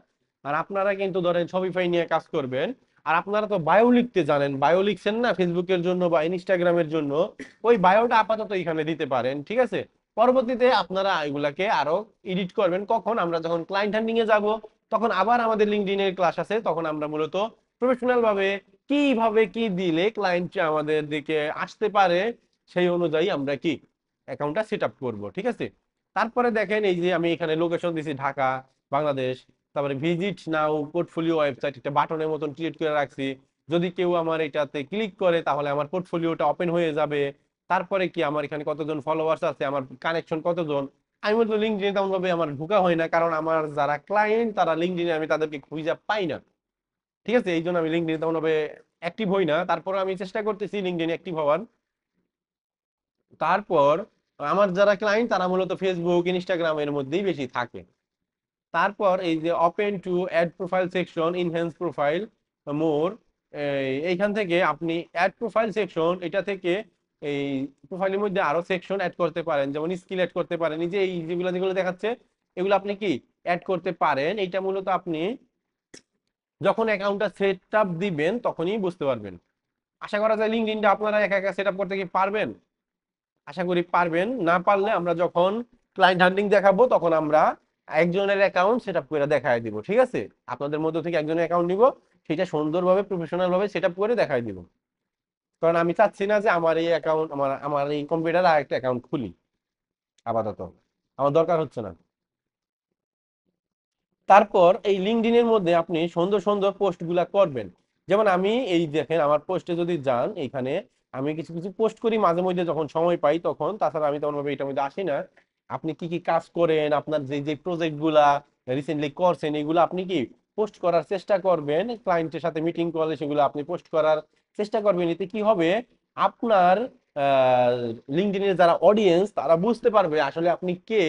আর আপনারা কিন্তু ধরেন শপিফাই নিয়ে কাজ করবেন। আর আপনারা তো বায়ো লিখতে জানেন, বায়ো লিখছেন না ফেসবুকের জন্য বা ইনস্টাগ্রামের জন্য, ওই বায়োটা আপাতত এখানে দিতে পারেন, ঠিক আছে। পরবর্তীতে আপনারা এগুলাকে আরো এডিট করবেন, কখন আমরা যখন ক্লায়েন্ট হ্যান্ডিং এ যাব, তখন আবার আমাদের লিঙ্কডইনের ক্লাস আছে, তখন আমরা মূলত প্রফেশনাল ভাবে কিভাবে কি দিলে ক্লায়েন্ট আমাদের দিকে আসতে পারে, সেই অনুযায়ী আমরা কি অ্যাকাউন্টটা সেট আপ করবো, ঠিক আছে। তারপরে দেখেন এই যে আমি এখানে লোকেশন দিছি ঢাকা, বাংলাদেশ। তারপরে ভিজিট নাও পোর্টফোলিও ওয়েবসাইট একটা বাটনের মতন ক্রিয়েট করে রাখছি। যদি কেউ আমার এটাতে ক্লিক করে তাহলে আমার পোর্টফোলিওটা ওপেন হয়ে যাবে। তারপরে কি আমার এখানে কতজন ফলোয়ার্স আছে, আমার কানেকশন কতজন। আমি মূলত লিঙ্কডইনে তেমন ভাবে আমার ঢোকা হয় না, কারণ আমার যারা ক্লায়েন্ট তারা লিঙ্কডইনে আমি তাদেরকে খুঁজে পাই না, ঠিক আছে। এই জন্য আমি লিঙ্কডইনে তেমন ভাবে অ্যাক্টিভ হই না, তারপর আমি চেষ্টা করতেছি লিঙ্কডইনে অ্যাক্টিভ হওয়ার। তারপর আমার যারা ক্লায়েন্ট তারা মূলত ফেসবুক ইনস্টাগ্রামের মধ্যেই বেশি থাকে। তারপর এই যে open to add profile section, enhance profile more, এইখান থেকে আপনি অ্যাড প্রোফাইল সেকশন, এটা থেকে এই প্রোফাইলের মধ্যে আরো সেকশন অ্যাড করতে পারেন, যেমন স্কিল অ্যাড করতে পারেন। এই যে এই যেগুলো যেগুলো দেখাচ্ছে এগুলো আপনি কি অ্যাড করতে পারেন। এইটা মূলত আপনি যখন অ্যাকাউন্টটা সেট আপ দিবেন তখনই বুঝতে পারবেন। আশা করা যায় লিঙ্কডইনটা আপনারা একা একা সেট আপ করতে কি পারবেন? আশা করি পারবেন। না পারলে আমরা যখন ক্লায়েন্ট হান্টিং দেখাবো তখন আমরা একজনের অ্যাকাউন্ট সেট আপ করে দেখায় দিব, ঠিক আছে? আপনাদের মধ্যে থেকে একজনের অ্যাকাউন্ট নিব, সেটা সুন্দরভাবে প্রফেশনাল ভাবে সেট আপ করে দেখায় দিব। কারণ আমি চাচ্ছি না যে আমার এই অ্যাকাউন্ট, আমার আমার এই কম্পিউটারে আরেকটা অ্যাকাউন্ট খুলি আপাতত, আমার দরকার হচ্ছে না। তারপর এই লিঙ্কডইনের মধ্যে আপনি সুন্দর সুন্দর পোস্ট গুলা করবেন। যেমন আমি এই দেখেন আমার পোস্টে যদি যান, এখানে আমি কিছু কিছু পোস্ট করি মাঝে মধ্যে যখন সময় পাই তখন, তাছাড়া আমি তেমন ভাবে এটার মধ্যে আসি না। আপনি কি কি কাজ করেন, আপনার যে যে প্রজেক্ট গুলা রিসেন্টলি করছেন, এগুলো আপনি কি পোস্ট করার চেষ্টা করবেন। ক্লায়েন্টের সাথে মিটিং করলে সেগুলো আপনি পোস্ট করার চেষ্টা করবেন। এতে কি হবে, আপনার লিঙ্কডইনের যারা অডিয়েন্স তারা বুঝতে পারবে আসলে আপনি কে,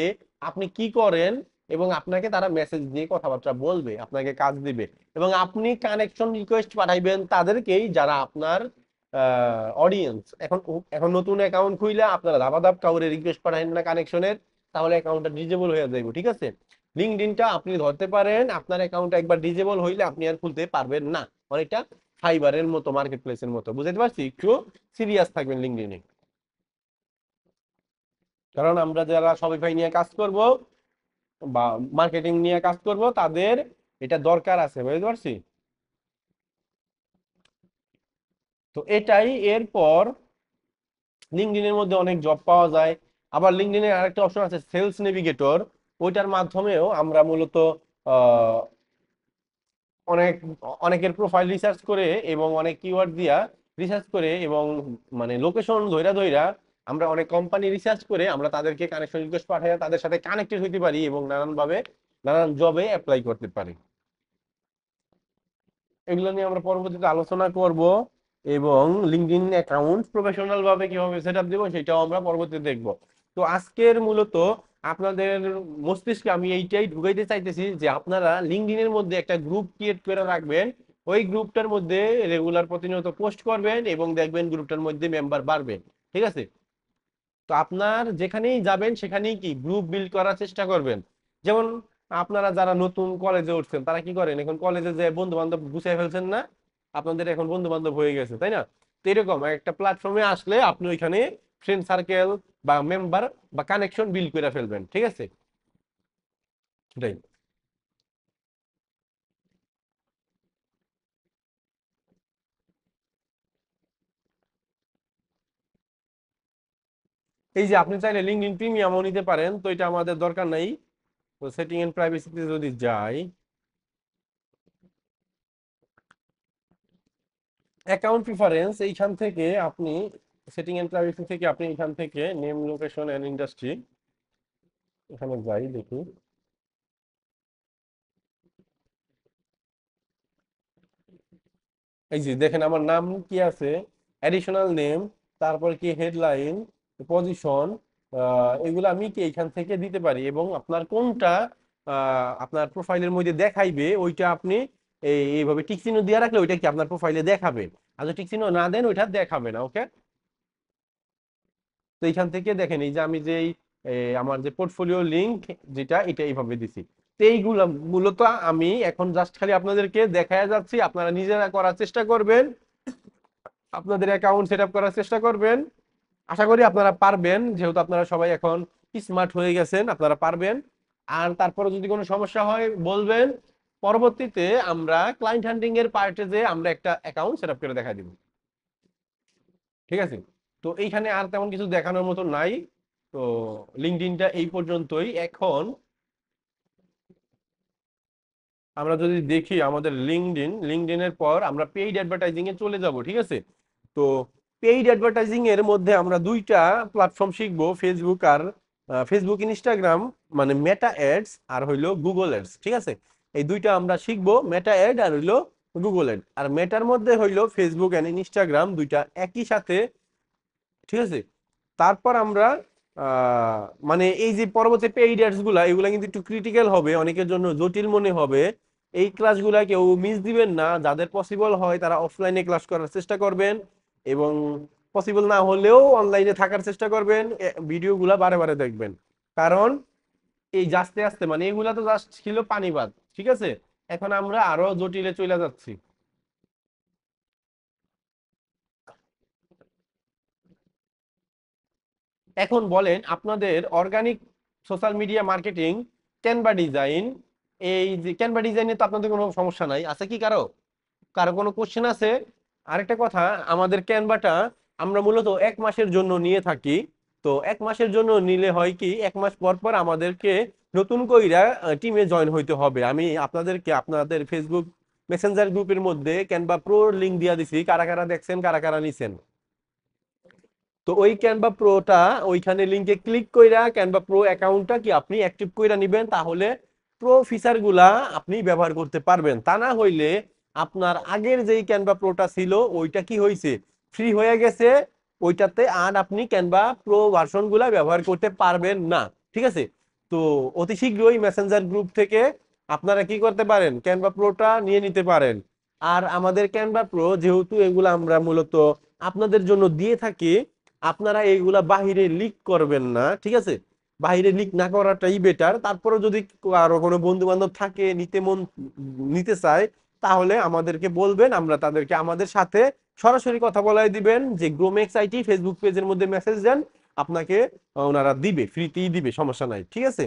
আপনি কি করেন, এবং আপনাকে তারা মেসেজ দিয়ে কথাবার্তা বলবে, আপনাকে কাজ দিবে। এবং আপনি কানেকশন রিকোয়েস্ট পাঠাইবেন তাদেরকেই যারা আপনার অডিয়েন্স। এখন এখন নতুন অ্যাকাউন্ট খুইলে আপনারা ধাপাধাপ কাউরে রিকোয়েস্ট পাঠাইন না কানেকশনের, তাহলে অ্যাকাউন্টটা ডিজেবল হয়ে যাবে, ঠিক আছে? লিঙ্কডইনটা আপনি ধরতে পারেন আপনার অ্যাকাউন্টটা একবার ডিজেবল হইলে আপনি আর খুলতে পারবেন না। অনেকটা ফাইবারের মতো, মার্কেট প্লেসের মতো, বুঝতে পারছি? একটু সিরিয়াস থাকবেন লিঙ্কডইনে। কারণ আমরা যারা শপিফাই নিয়ে কাজ করব বা মার্কেটিং নিয়ে কাজ করব তাদের এটা দরকার আছে, বুঝতে পারছি? তো এটাই। এরপর লিঙ্কডইনের মধ্যে অনেক জব পাওয়া যায়। আবার লিঙ্কডইনের আরেকটা অপশন আছে সেলস নেভিগেটর, ওইটার মাধ্যমেও আমরা মূলত আহ, অনেক অনেকের প্রোফাইল রিসার্চ করে এবং অনেক কিওয়ার্ড দিয়া রিসার্চ করে এবং মানে লোকেশন ধইরা ধইরা আমরা অনেক কোম্পানি রিসার্চ করে আমরা তাদেরকে কানেকশন রিকোয়েস্ট পাঠাই, তাদের সাথে কানেক্টেড হইতে পারি এবং নানান ভাবে নানান জবে অ্যাপ্লাই করতে পারি। এগুলো নিয়ে আমরা পরবর্তীতে আলোচনা করব, এবং লিঙ্কডইন অ্যাকাউন্ট প্রফেশনাল ভাবে কিভাবে সেট আপ দেবো সেটাও আমরা পরবর্তীতে দেখব। তো আজকের মূলত আপনাদের মস্তিষ্কে আমি এইটাই ঢুকাইতে চাইতেছি যে আপনারা লিঙ্কডইনের মধ্যে একটা গ্রুপ ক্রিয়েট করে রাখবেন। ওই গ্রুপটার মধ্যে রেগুলার প্রতিনিয়ত পোস্ট করবেন এবং দেখবেন গ্রুপটার মধ্যে মেম্বার বাড়বে, ঠিক আছে? তো আপনার যেখানেই যাবেন সেখানেই কি গ্রুপ বিল্ড করার চেষ্টা করবেন। যেমন আপনারা যারা নতুন কলেজে উঠছেন তারা কি করেন, এখন কলেজে যে বন্ধু বান্ধব গুছিয়ে ফেলছেন না, আপনাদের এখন বন্ধু বান্ধব হয়ে গেছে, তাই না? তো এরকম একটা প্ল্যাটফর্মে আসলে আপনি ওইখানে ফ্রেন্ড সার্কেল বা মেম্বার বা কানেকশন বিল্ড করে ফেলবেন, ঠিক আছে? সেটাই। এই যে আপনি চাইলে লিঙ্কডইন প্রিমিয়ামও নিতে পারেন, তো এটা আমাদের দরকার নাই। তো সেটিং এন্ড প্রাইভেসিতে যদি যাই, অ্যাকাউন্ট প্রিফারেন্স, এইখান থেকে আপনি সেটিং এন্ড প্রাইভেসি থেকে আপনি এখান থেকে নেম লোকেশন এন্ড ইন্ডাস্ট্রি, এখানে যাই দেখি। এই যে দেখেন আমার নাম কি আছে, অ্যাডিশনাল নেম, তারপর কি হেডলাইন, পজিশন, এগুলো আমি কি এখান থেকে দিতে পারি। এবং আপনার কোনটা আপনার প্রোফাইলের মধ্যে দেখাইবে ওইটা আপনি এইভাবে টিক চিহ্ন দিয়ে রাখলে ওইটা কি আপনার প্রোফাইলে দেখাবে। আর যদি টিক চিহ্ন না দেন ওইটা দেখাবে না, ওকে? তো এইখান থেকে দেখেন এই যে আমি যে আমার যে পোর্টফোলিও লিংক যেটা, এটা এইভাবে দিছি। তো এইগুলো মূলত আমি এখন জাস্ট খালি আপনাদেরকে দেখায় যাচ্ছি, আপনারা নিজেরা করার চেষ্টা করবেন, আপনাদের অ্যাকাউন্ট সেট আপ করার চেষ্টা করবেন। আশা করি আপনারা পারবেন, যেহেতু আপনারা সবাই এখন স্মার্ট হয়ে গেছেন, আপনারা পারবেন। আর তারপরে যদি কোনো সমস্যা হয় বলবেন, পরবর্তীতে আমরা ক্লায়েন্ট হান্টিং এর পার্টে যে আমরা একটা অ্যাকাউন্ট সেট আপ করে দেখা দিব, ঠিক আছে? তো এইখানে আর তেমন কিছু দেখানোর মতো নাই। তো লিঙ্কডইনটা এই পর্যন্তই। এখন আমরা যদি দেখি আমাদের লিঙ্কডইনের পর আমরা পেইড অ্যাডভার্টাইজিং এ চলে যাব, ঠিক আছে? তো পেইড অ্যাডভার্টাইজিং এর মধ্যে আমরা দুইটা প্ল্যাটফর্ম শিখবো, ফেসবুক আর ফেসবুক ইনস্টাগ্রাম, মানে মেটা অ্যাডস আর হইলো গুগল অ্যাডস, ঠিক আছে? এই দুইটা আমরা শিখবো, মেটা অ্যাড আর হইলো গুগল এড। আর মেটার মধ্যে হইলো ফেসবুক এন্ড ইনস্টাগ্রাম, দুইটা একই সাথে, ঠিক আছে। তারপর আমরা মানে এই যে পরবর্তী পেইড অ্যাডস গুলা, এগুলা কিন্তু একটু ক্রিটিক্যাল হবে, অনেকের জন্য জটিল মনে হবে। এই ক্লাসগুলা কেউ মিস দিবেন না, যাদের পসিবল হয় তারা অফলাইনে ক্লাস করার চেষ্টা করবেন, এবং পসিবল না হলেও অনলাইনে থাকার চেষ্টা করবেন, ভিডিওগুলা বারে বারে দেখবেন। কারণ এই আস্তে আস্তে মানে এগুলা তো জাস্ট ছিল পানিবাদ, ঠিক আছে। এখন আমরা আরো জটিলে চলে যাচ্ছি। এখন বলেন আপনাদের organic social media marketing, Canva design, এই যে ক্যানভা ডিজাইনে তো আপনাদের কোনো সমস্যা নাই, আছে কি কারো? কারো কোনো কোশ্চেন আছে? আরেকটা কথা, আমাদের ক্যানভাটা আমরা মূলত 1 মাসের জন্য নিয়ে থাকি। তো 1 মাসের জন্য নিলে হয় কি, 1 মাস পর পর আমাদেরকে নতুন কইরা টিমে জয়েন হইতে হবে। আমি আপনাদেরকে আপনাদের ফেসবুক মেসেঞ্জার গ্রুপের মধ্যে ক্যানভা প্রোর লিঙ্ক দিয়া দিছি, কারা কারা দেখছেন, কারা কারা নিছেন। তো ওই ক্যানভা প্রোটা, ওইখানে লিংকে ক্লিক কইরা ক্যানভা প্রো অ্যাকাউন্টটা কি আপনি অ্যাক্টিভ কইরা নিবেন, তাহলে প্রো ফিচার গুলা আপনি ব্যবহার করতে পারবেন। তা না হইলে আপনার আগের যেই ক্যানভা প্রোটা ছিল ওইটা কি হয়েছে, ফ্রি হয়ে গেছে, ওইটাতে আর আপনি ক্যানভা প্রো ভার্সন গুলা ব্যবহার করতে পারবেন না, ঠিক আছে। তো অতি শীঘ্রই মেসেঞ্জার গ্রুপ থেকে আপনারা কি করতে পারেন, ক্যানভা প্রোটা নিয়ে নিতে পারেন। আর আমাদের ক্যানভা প্রো যেহেতু এগুলা আমরা মূলত আপনাদের জন্য দিয়ে থাকি, আপনারা এইগুলা বাহিরে লিক করবেন না, ঠিক আছে। বাহিরে লিক না করাটাই বেটার। তারপরে যদি আরো কোনো বন্ধু বান্ধব থাকে নিতে চায়, তাহলে আমাদেরকে বলবেন, আমরা তাদেরকে আমাদের সাথে সরাসরি কথা বলাই দিবেন যে গ্রোমেক্স আইটি ফেসবুক পেজের মধ্যে মেসেজ দেন, আপনাকে ওনারা দিবে, ফ্রিতেই দিবে, সমস্যা নাই, ঠিক আছে।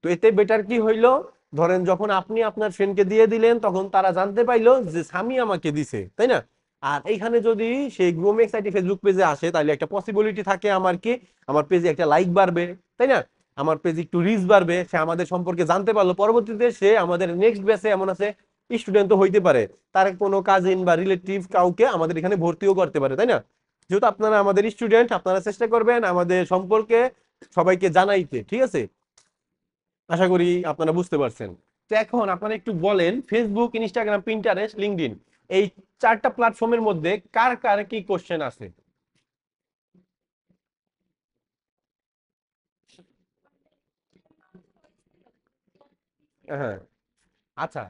তো এতে বেটার কি হইলো, ধরেন যখন আপনি আপনার ফ্রেন্ডকে দিয়ে দিলেন তখন তারা জানতে পাইলো যে স্বামী আমাকে দিছে, তাই না। আর এইখানে যদি সেই গ্রোমেক্স আইটি ফেসবুক পেজে আসে, তাহলে একটা পসিবিলিটি থাকে আমার কি, আমার পেজে একটা লাইক বাড়বে, তাই না। আমার পেজে একটু রিচ বাড়বে, সে আমাদের সম্পর্কে জানতে পারলো, পরবর্তীতে সে আমাদের নেক্সট ব্যাচে এমন আছে স্টুডেন্ট তো হইতে পারে, তার কোনো কাজিন বা রিলেটিভ কাউকে আমাদের এখানে ভর্তিও করতে পারে, তাই না। যেহেতু আপনারা আমাদের স্টুডেন্ট, আপনারা চেষ্টা করবেন আমাদের সম্পর্কে সবাইকে জানাইতে, ঠিক আছে। আশা করি আপনারা বুঝতে পারছেন। তো এখন আপনারা একটু বলেন, ফেসবুক, ইনস্টাগ্রাম, পিন্টারেস্ট, লিঙ্কডইন, এই 4টা প্ল্যাটফর্মের মধ্যে কার কার কি কোশ্চেন আছে? হ্যাঁ, আচ্ছা।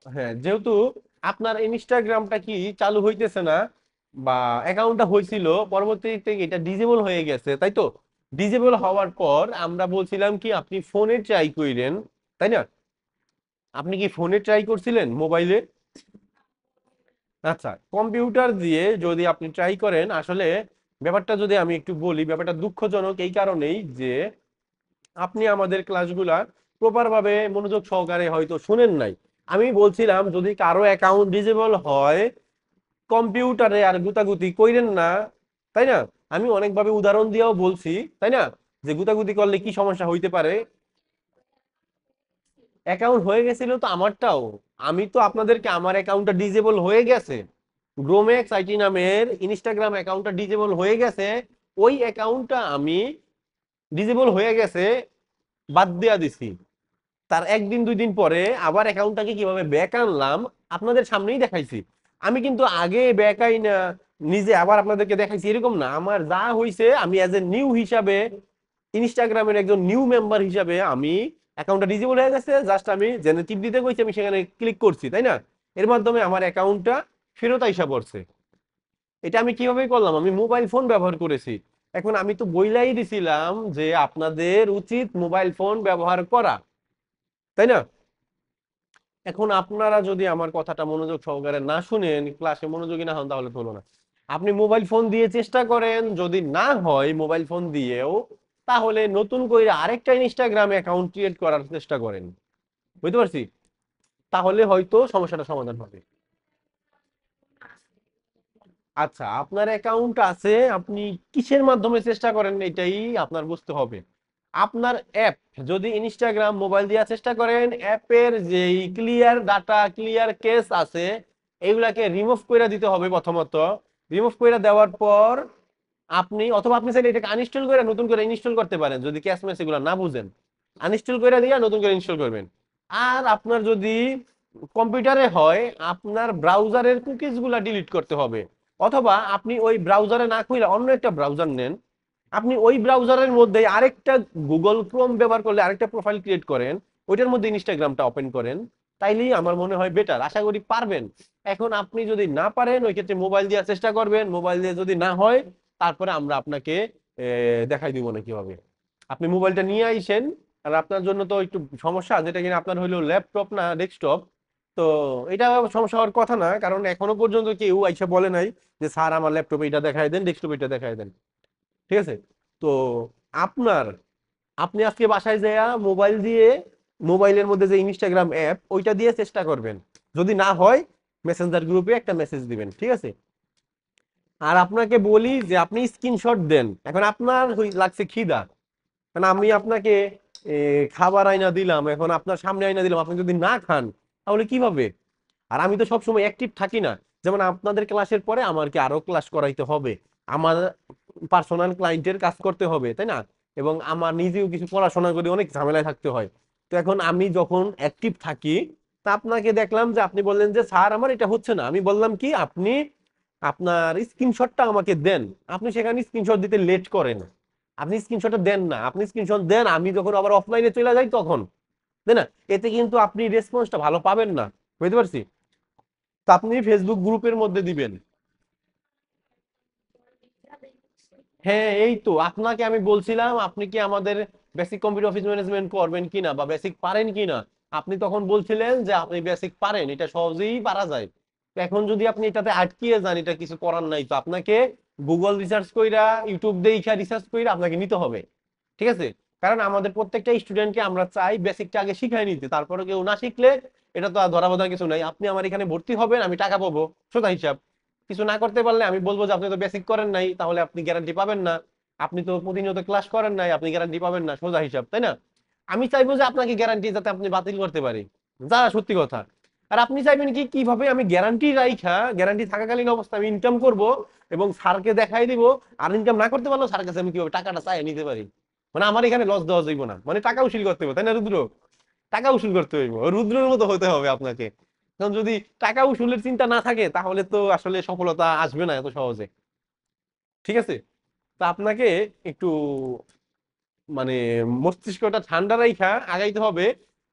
হ্যাঁ, যেহেতু আপনার ইনস্টাগ্রামটা কি চালু হইতেছে না, বা অ্যাকাউন্টটা হয়েছিল পরবর্তীতে এটা ডিজেবল হয়ে গেছে, তাই তো। ডিজেবল হওয়ার পর আমরা বলছিলাম কি আপনি ফোনে ট্রাই করেন, তাই না। আপনি কি ফোনে ট্রাই করছিলেন, মোবাইলে? আচ্ছা, কম্পিউটার দিয়ে যদি আপনি ট্রাই করেন, আসলে ব্যাপারটা যদি আমি একটু বলি, ব্যাপারটা দুঃখজনক এই কারণেই যে আপনি আমাদের ক্লাসগুলা প্রপার ভাবে মনোযোগ সহকারে হয়তো শুনেন নাই। আমি বলছিলাম যদি কারো অ্যাকাউন্ট ডিজেবল হয়, কম্পিউটারে আর গুতাগুতি কইরেন না, তাই না। আমি অনেকভাবে উদাহরণ দিয়েও বলছি, তাই না, যে গুতাগুতি করলে কি সমস্যা হইতে পারে। অ্যাকাউন্ট হয়ে গেছিল তো আমারটাও, আমি তো আপনাদেরকে আমার অ্যাকাউন্টটা ডিজেবল হয়ে গেছে, গ্রোমেক্স আইটি নামের ইনস্টাগ্রাম অ্যাকাউন্টটা ডিজেবল হয়ে গেছে, ওই অ্যাকাউন্টটা আমি ডিজেবল হয়ে গেছে বাদ দেয়া দিছি। তার 1 দিন 2 দিন পরে আবার অ্যাকাউন্টটাকে কিভাবে ব্যাক আনলাম আপনাদের সামনেই দেখাইছি। আমি কিন্তু আগে ব্যাক আই না, নিজে আবার আপনাদেরকে দেখাইছি এরকম না। আমার যা হইছে, আমি অ্যাজ এ নিউ হিসাবে, ইনস্টাগ্রামের একজন নিউ মেম্বার হিসাবে আমি অ্যাকাউন্টটা ডিজেবল হয়ে গেছে, জাস্ট আমি যেখানে টিপ দিতে কইছি আমি সেখানে ক্লিক করছি, তাই না। এর মাধ্যমে আমার অ্যাকাউন্টটা ফেরত আইসা পড়ছে। এটা আমি কিভাবে করলাম, আমি মোবাইল ফোন ব্যবহার করেছি। এখন আমি তো বইলাই দিছিলাম যে আপনাদের উচিত মোবাইল ফোন ব্যবহার করা, তাই না। এখন আপনারা যদি আমার কথাটা মনোযোগ সহকারে না শুনেন, ক্লাসে মনোযোগী না হন, তাহলে তো হলো না। আপনি মোবাইল ফোন দিয়ে চেষ্টা করেন, যদি না হয় মোবাইল ফোন দিয়েও, তাহলে নতুন করে আরেকটা ইনস্টাগ্রাম অ্যাকাউন্ট ক্রিয়েট করার চেষ্টা করেন। বুঝতে পারছি। তাহলে হয়তো সমস্যাটা সমাধান হবে। আচ্ছা, আপনার অ্যাকাউন্ট আছে, আপনি কিসের মাধ্যমে চেষ্টা করেন এটাই আপনার বুঝতে হবে। আপনার অ্যাপ, যদি ইনস্টাগ্রাম মোবাইল দিয়ে চেষ্টা করেন, অ্যাপের যেই ক্লিয়ার ডাটা, ক্লিয়ার কেস আছে, এইগুলাকে রিমুভ করে দিতে হবে প্রথমত। রিমুভ করে দেওয়ার পর আপনি, অথবা আপনি চাইলে এটাকে আনইনস্টল করে নতুন করে ইনস্টল করতে পারেন, যদি ক্যাশ মেস এগুলো না বুঝেন। আনইনস্টল করে দিয়ে নতুন করে ইনস্টল করবেন। আর আপনার যদি কম্পিউটারে হয় আপনার ব্রাউজারের কুকিজ গুলা ডিলিট করতে হবে, অথবা আপনি ওই ব্রাউজারে না খুলে অন্য একটা ব্রাউজার নেন, আপনি ওই ব্রাউজারের মধ্যে আরেকটা গুগল ক্রোম ব্যবহার করলে আরেকটা প্রোফাইল ক্রিয়েট করেন, ওইটার মধ্যে ইনস্টাগ্রামটা ওপেন করেন, তাইলেই আমার মনে হয় বেটার, আশা করি পারবেন। এখন আপনি যদি না পারেন ওই ক্ষেত্রে মোবাইল দিয়ে চেষ্টা করবেন, মোবাইল দিয়ে যদি না হয় তারপরে আমরা আপনাকে দেখাই দিব না কিভাবে। আপনি মোবাইলটা নিয়ে আইসেন, আর আপনার জন্য তো একটু সমস্যা, যেটা কিনা আপনার হইলো ল্যাপটপ না ডেস্কটপ। তো এটা সমস্যা হওয়ার কথা না, কারণ এখনো পর্যন্ত কেউ আইসা বলে নাই যে স্যার আমার ল্যাপটপে এটা দেখাই দেন, ডেস্কটপে এটা দেখাই দেন। ঠিক আছে? তো আপনার আপনি আজকে বাসায় যাইয়া মোবাইল দিয়ে, মোবাইলের মধ্যে যে ইনস্টাগ্রাম অ্যাপ ওইটা দিয়ে চেষ্টা করবেন, যদি না হয় মেসেঞ্জার গ্রুপে একটা মেসেজ দিবেন, ঠিক আছে? আর আপনাকে বলি যে আপনি স্ক্রিনশট দেন। এখন আপনার লাগছে খিদা, কারণ আমি আপনাকে খাবার আইনা দিলাম, এখন আপনার সামনে আইনা দিলাম, আপনি যদি না খান তাহলে কিভাবে? আর আমি তো সবসময় অ্যাক্টিভ থাকি না, যেমন আপনাদের ক্লাসের পরে আমাকে আরো ক্লাস করাইতে হবে, আমার পার্সোনাল ক্লায়েন্টের কাজ করতে হবে, তাই না? এবং আমার নিজেও কিছু পড়াশোনা করে অনেক ঝামেলায় থাকতে হয়। তো এখন আমি যখন অ্যাক্টিভ থাকি, তা আপনাকে দেখলাম যে আপনি বললেন যে স্যার আমার এটা হচ্ছে না, আমি বললাম কি আপনি আপনার স্ক্রিনশটটা আমাকে দেন। আপনি সেখানে স্ক্রিনশট দিতে লেট করেন, আপনি স্ক্রিনশটটা দেন না, আপনি স্ক্রিনশট দেন আমি যখন আবার অফলাইনে চলে যাই তখন, তাই না? এতে কিন্তু আপনি রেসপন্সটা ভালো পাবেন না, বুঝতে পারছি? তো আপনি ফেসবুক গ্রুপের মধ্যে দিবেন। হ্যাঁ, এই তো আপনাকে আমি বলছিলাম আপনি কি আমাদের বেসিক কম্পিউটার অফিস ম্যানেজমেন্ট করবেন কিনা বা বেসিক পারেন কিনা। আপনি তখন বলছিলেন যে আপনি বেসিক পারেন, এটা সহজেই পারা যায়। তো এখন যদি আপনি এটাতে আটকিয়ে যান, এটা কিছু করার নাই, তো আপনাকে গুগল রিসার্চ কইরা, ইউটিউব দেখা রিসার্চ কইরা আপনাকে নিতে হবে, ঠিক আছে? কারণ আমাদের প্রত্যেকটা স্টুডেন্টকে আমরা চাই বেসিকটা আগে শিখাই নিতে, তারপরে কেউ না শিখলে এটা তো আর ধরা বাঁধার কিছু নাই। আপনি আমার এখানে ভর্তি হবেন, আমি টাকা পাবো, সোজা হিসাব। কিছু না করতে পারলে আমি বলবো যে আপনি তো বেসিক করেন নাই, তাহলে আপনি গ্যারান্টি পাবেন না। আপনি তো প্রতিনিয়ত ক্লাস করেন নাই, আপনি গ্যারান্টি পাবেন না, সোজা হিসাব, তাই না? আমি চাইবো যে আপনাকে গ্যারান্টি যাতে আপনি বাতিল করতে পারি, যা সত্যি কথা। আর আপনি চাইবেন কি কিভাবে আমি গ্যারান্টি রাইখা, গ্যারান্টি থাকাকালীন অবস্থা আমি ইনকাম করব এবং স্যারকে দেখাই দিব, আর ইনকাম না করতে পারলেও স্যারের কাছে আমি কিভাবে টাকাটা চাই নিতে পারি। মানে আমার এখানে লস দেওয়া যাইব না, মানে টাকা উসুল করতে হবে, তাই না রুদ্র? টাকা উসুল করতে হইব, রুদ্রের মতো হতে হবে আপনাকে। কারণ যদি টাকা উসুলের চিন্তা না থাকে তাহলে তো আসলে সফলতা আসবে না এত সহজে, ঠিক আছে? তা আপনাকে একটু মানে মস্তিষ্কটা ঠান্ডা রাইখা আগাইতে হবে,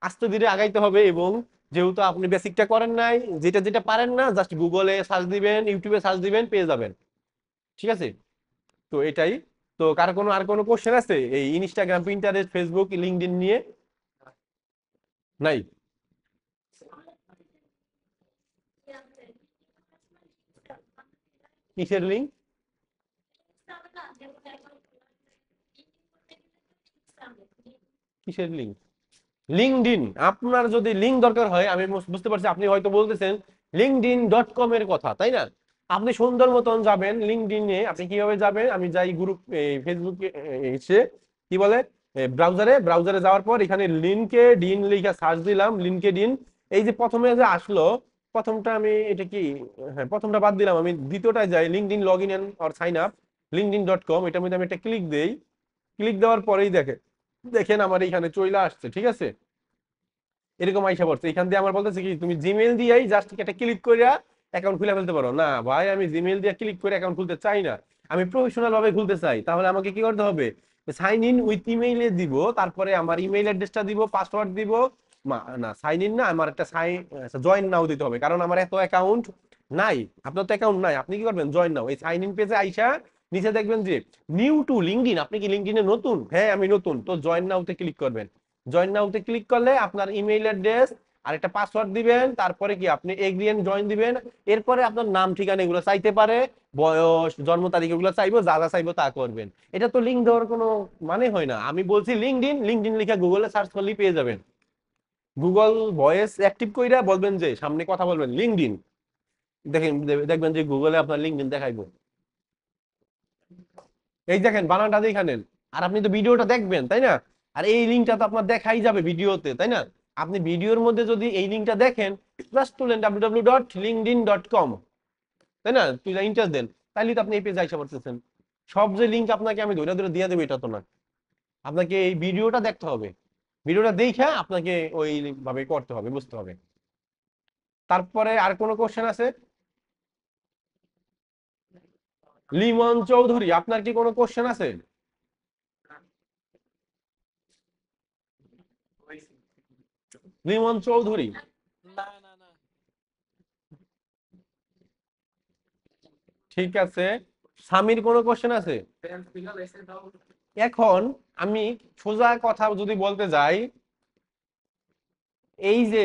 আস্তে ধীরে আগাইতে হবে। এবং যেহেতু আপনি বেসিকটা করেন নাই, যেটা যেটা পারেন না জাস্ট গুগলে সার্চ দিবেন, ইউটিউবে সার্চ দিবেন, পেয়ে যাবেন, ঠিক আছে? তো এটাই। তো কার কোনো আর কোনো কোশ্চেন আছে এই ইনস্টাগ্রাম, পিন্টারেস্ট, ফেসবুক, লিঙ্কডইন নিয়ে? নাই? কিসের লিঙ্ক? কিসের লিঙ্ক? লিঙ্কডইন? আপনার যদি লিঙ্ক দরকার হয় আমি বুঝতে পারছি, আপনি হয়তো বলতেছেন linkedin.com এর কথা, তাই না? আপনি সুন্দর মতন যাবেন লিঙ্কডইনে। আপনি কিভাবে যাবেন, আমি যাই গ্রুপ ফেসবুকে এসে কি বলে ব্রাউজারে, ব্রাউজারে যাওয়ার পর এখানে লিঙ্কে ডিন লিখে সার্চ দিলাম, লিঙ্কে ডিন। এই যে প্রথমে যে আসলো, প্রথমটা আমি এটা কি, হ্যাঁ প্রথমটা বাদ দিলাম, আমি দ্বিতীয়টায় যাই, LinkedIn log in or sign up, linkedin.com। এটার মধ্যে আমি একটা ক্লিক দেই, ক্লিক দেওয়ার পরেই দেখেন আমার এখানে চলে আসছে, ঠিক আছে? এরকম আইসা পড়ছে, এখান দিয়ে আমার বলতেছে কি তুমি জিমেইল দিয়েই জাস্ট একটা ক্লিক কইরা অ্যাকাউন্ট খুলে ফেলতে পারো। না ভাই, আমি জিমেইল দিয়ে ক্লিক করে অ্যাকাউন্ট খুলতে চাই না, আমি প্রফেশনাল ভাবে খুলতে চাই। তাহলে আমাকে কি করতে হবে? সাইন ইন উইথ ইমেইলে দিব, তারপরে আমার ইমেইল অ্যাড্রেসটা দিব, পাসওয়ার্ড দিব। না সাইন ইন না, আমার একটা জয়েন নাও দিতে হবে, কারণ আমার এত অ্যাকাউন্ট নাই। আপনার তো অ্যাকাউন্ট নাই, আপনি কি করবেন? জয়েন নাও, এই সাইন ইন পেজে আইসা নিচে দেখবেন যে নিউ টু লিঙ্কডইন, আপনি কি লিঙ্কডইনে নতুন? হ্যাঁ আমি নতুন, তো জয়েন নাওতে ক্লিক করবেন। জয়েন নাওতে ক্লিক করলে আপনার ইমেইল অ্যাড্রেস আর একটা পাসওয়ার্ড দিবেন, তারপরে কি আপনি এগ্রি এন্ড জয়েন দিবেন। এরপরে আপনার নাম ঠিকানা এগুলো চাইতে পারে, বয়স, জন্ম তারিখ এগুলো চাইবো, যা যা চাইবো তা করবেন। এটা তো লিঙ্ক দেওয়ার কোনো মানে হয় না। আমি বলছি লিঙ্কডইন, লিঙ্কডইন লিখে গুগলে সার্চ করলেই পেয়ে যাবেন। গুগল ভয়েস অ্যাক্টিভ কইরা বলবেন যে সামনে কথা বলবেন লিঙ্কডইন, দেখেন দেখবেন যে গুগলে আপনার লিঙ্কডইন দেখাইবো। এই দেখেন বানানটা দেখে নেন। আর আপনি তো ভিডিওটা দেখবেন, তাই না? আর এই লিঙ্কটা তো আপনার দেখাই যাবে ভিডিওতে, তাই না? আপনি ভিডিওর মধ্যে যদি এই লিঙ্কটা দেখেন, জাস্ট তুলেন www.linkedin.com, তাই না? তুই ইন্টার দেন, তাইলে তো আপনি এই পেজে আইসা পড়তেছেন। সব যে লিঙ্ক আপনাকে আমি ধরে ধরে দিয়ে দেবো এটা তো না, আপনাকে এই ভিডিওটা দেখতে হবে। ভিডিওটা দেখে আপনাকে ওই ভাবে করতে হবে, বুঝতে হবে। তারপরে আর কোনো কোশ্চেন আছে? লিমন চৌধুরী, আপনার কি কোনো কোশ্চেন আছে? লিমন চৌধুরী, না না না। ঠিক আছে। সামির কোনো কোশ্চেন আছে? এখন আমি সোজা কথা যদি বলতে যাই, এই যে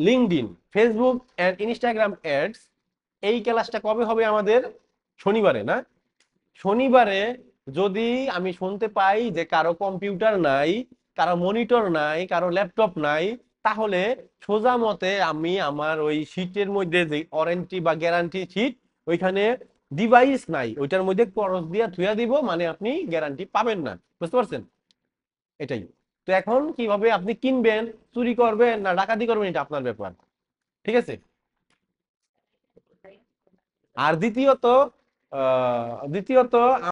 LinkedIn, Facebook and Instagram ads, এই ক্লাসটা কবে হবে আমাদের? শনিবারে না? শনিবারে যদি আমি শুনতে পাই যে কারো কম্পিউটার নাই, কারো মনিটর নাই, কারো ল্যাপটপ নাই, তাহলে সোজা মতে আমি আমার ওই শীটের মধ্যে যে ওয়ারেন্টি বা গ্যারান্টি শীট, ওইখানে ডিভাইস নাই, ওইটার মধ্যে ক্রস দিয়ে থুয়া দিব, মানে আপনি গ্যারান্টি পাবেন না। বুঝতে পারছেন? এটাই। তো এখন কিভাবে আপনি কিনবেন, চুরি করবেন না ডাকাতি করবেন, এটা আপনার ব্যাপার। ঠিক আছে। আর দ্বিতীয়ত, দ্বিতীয়ত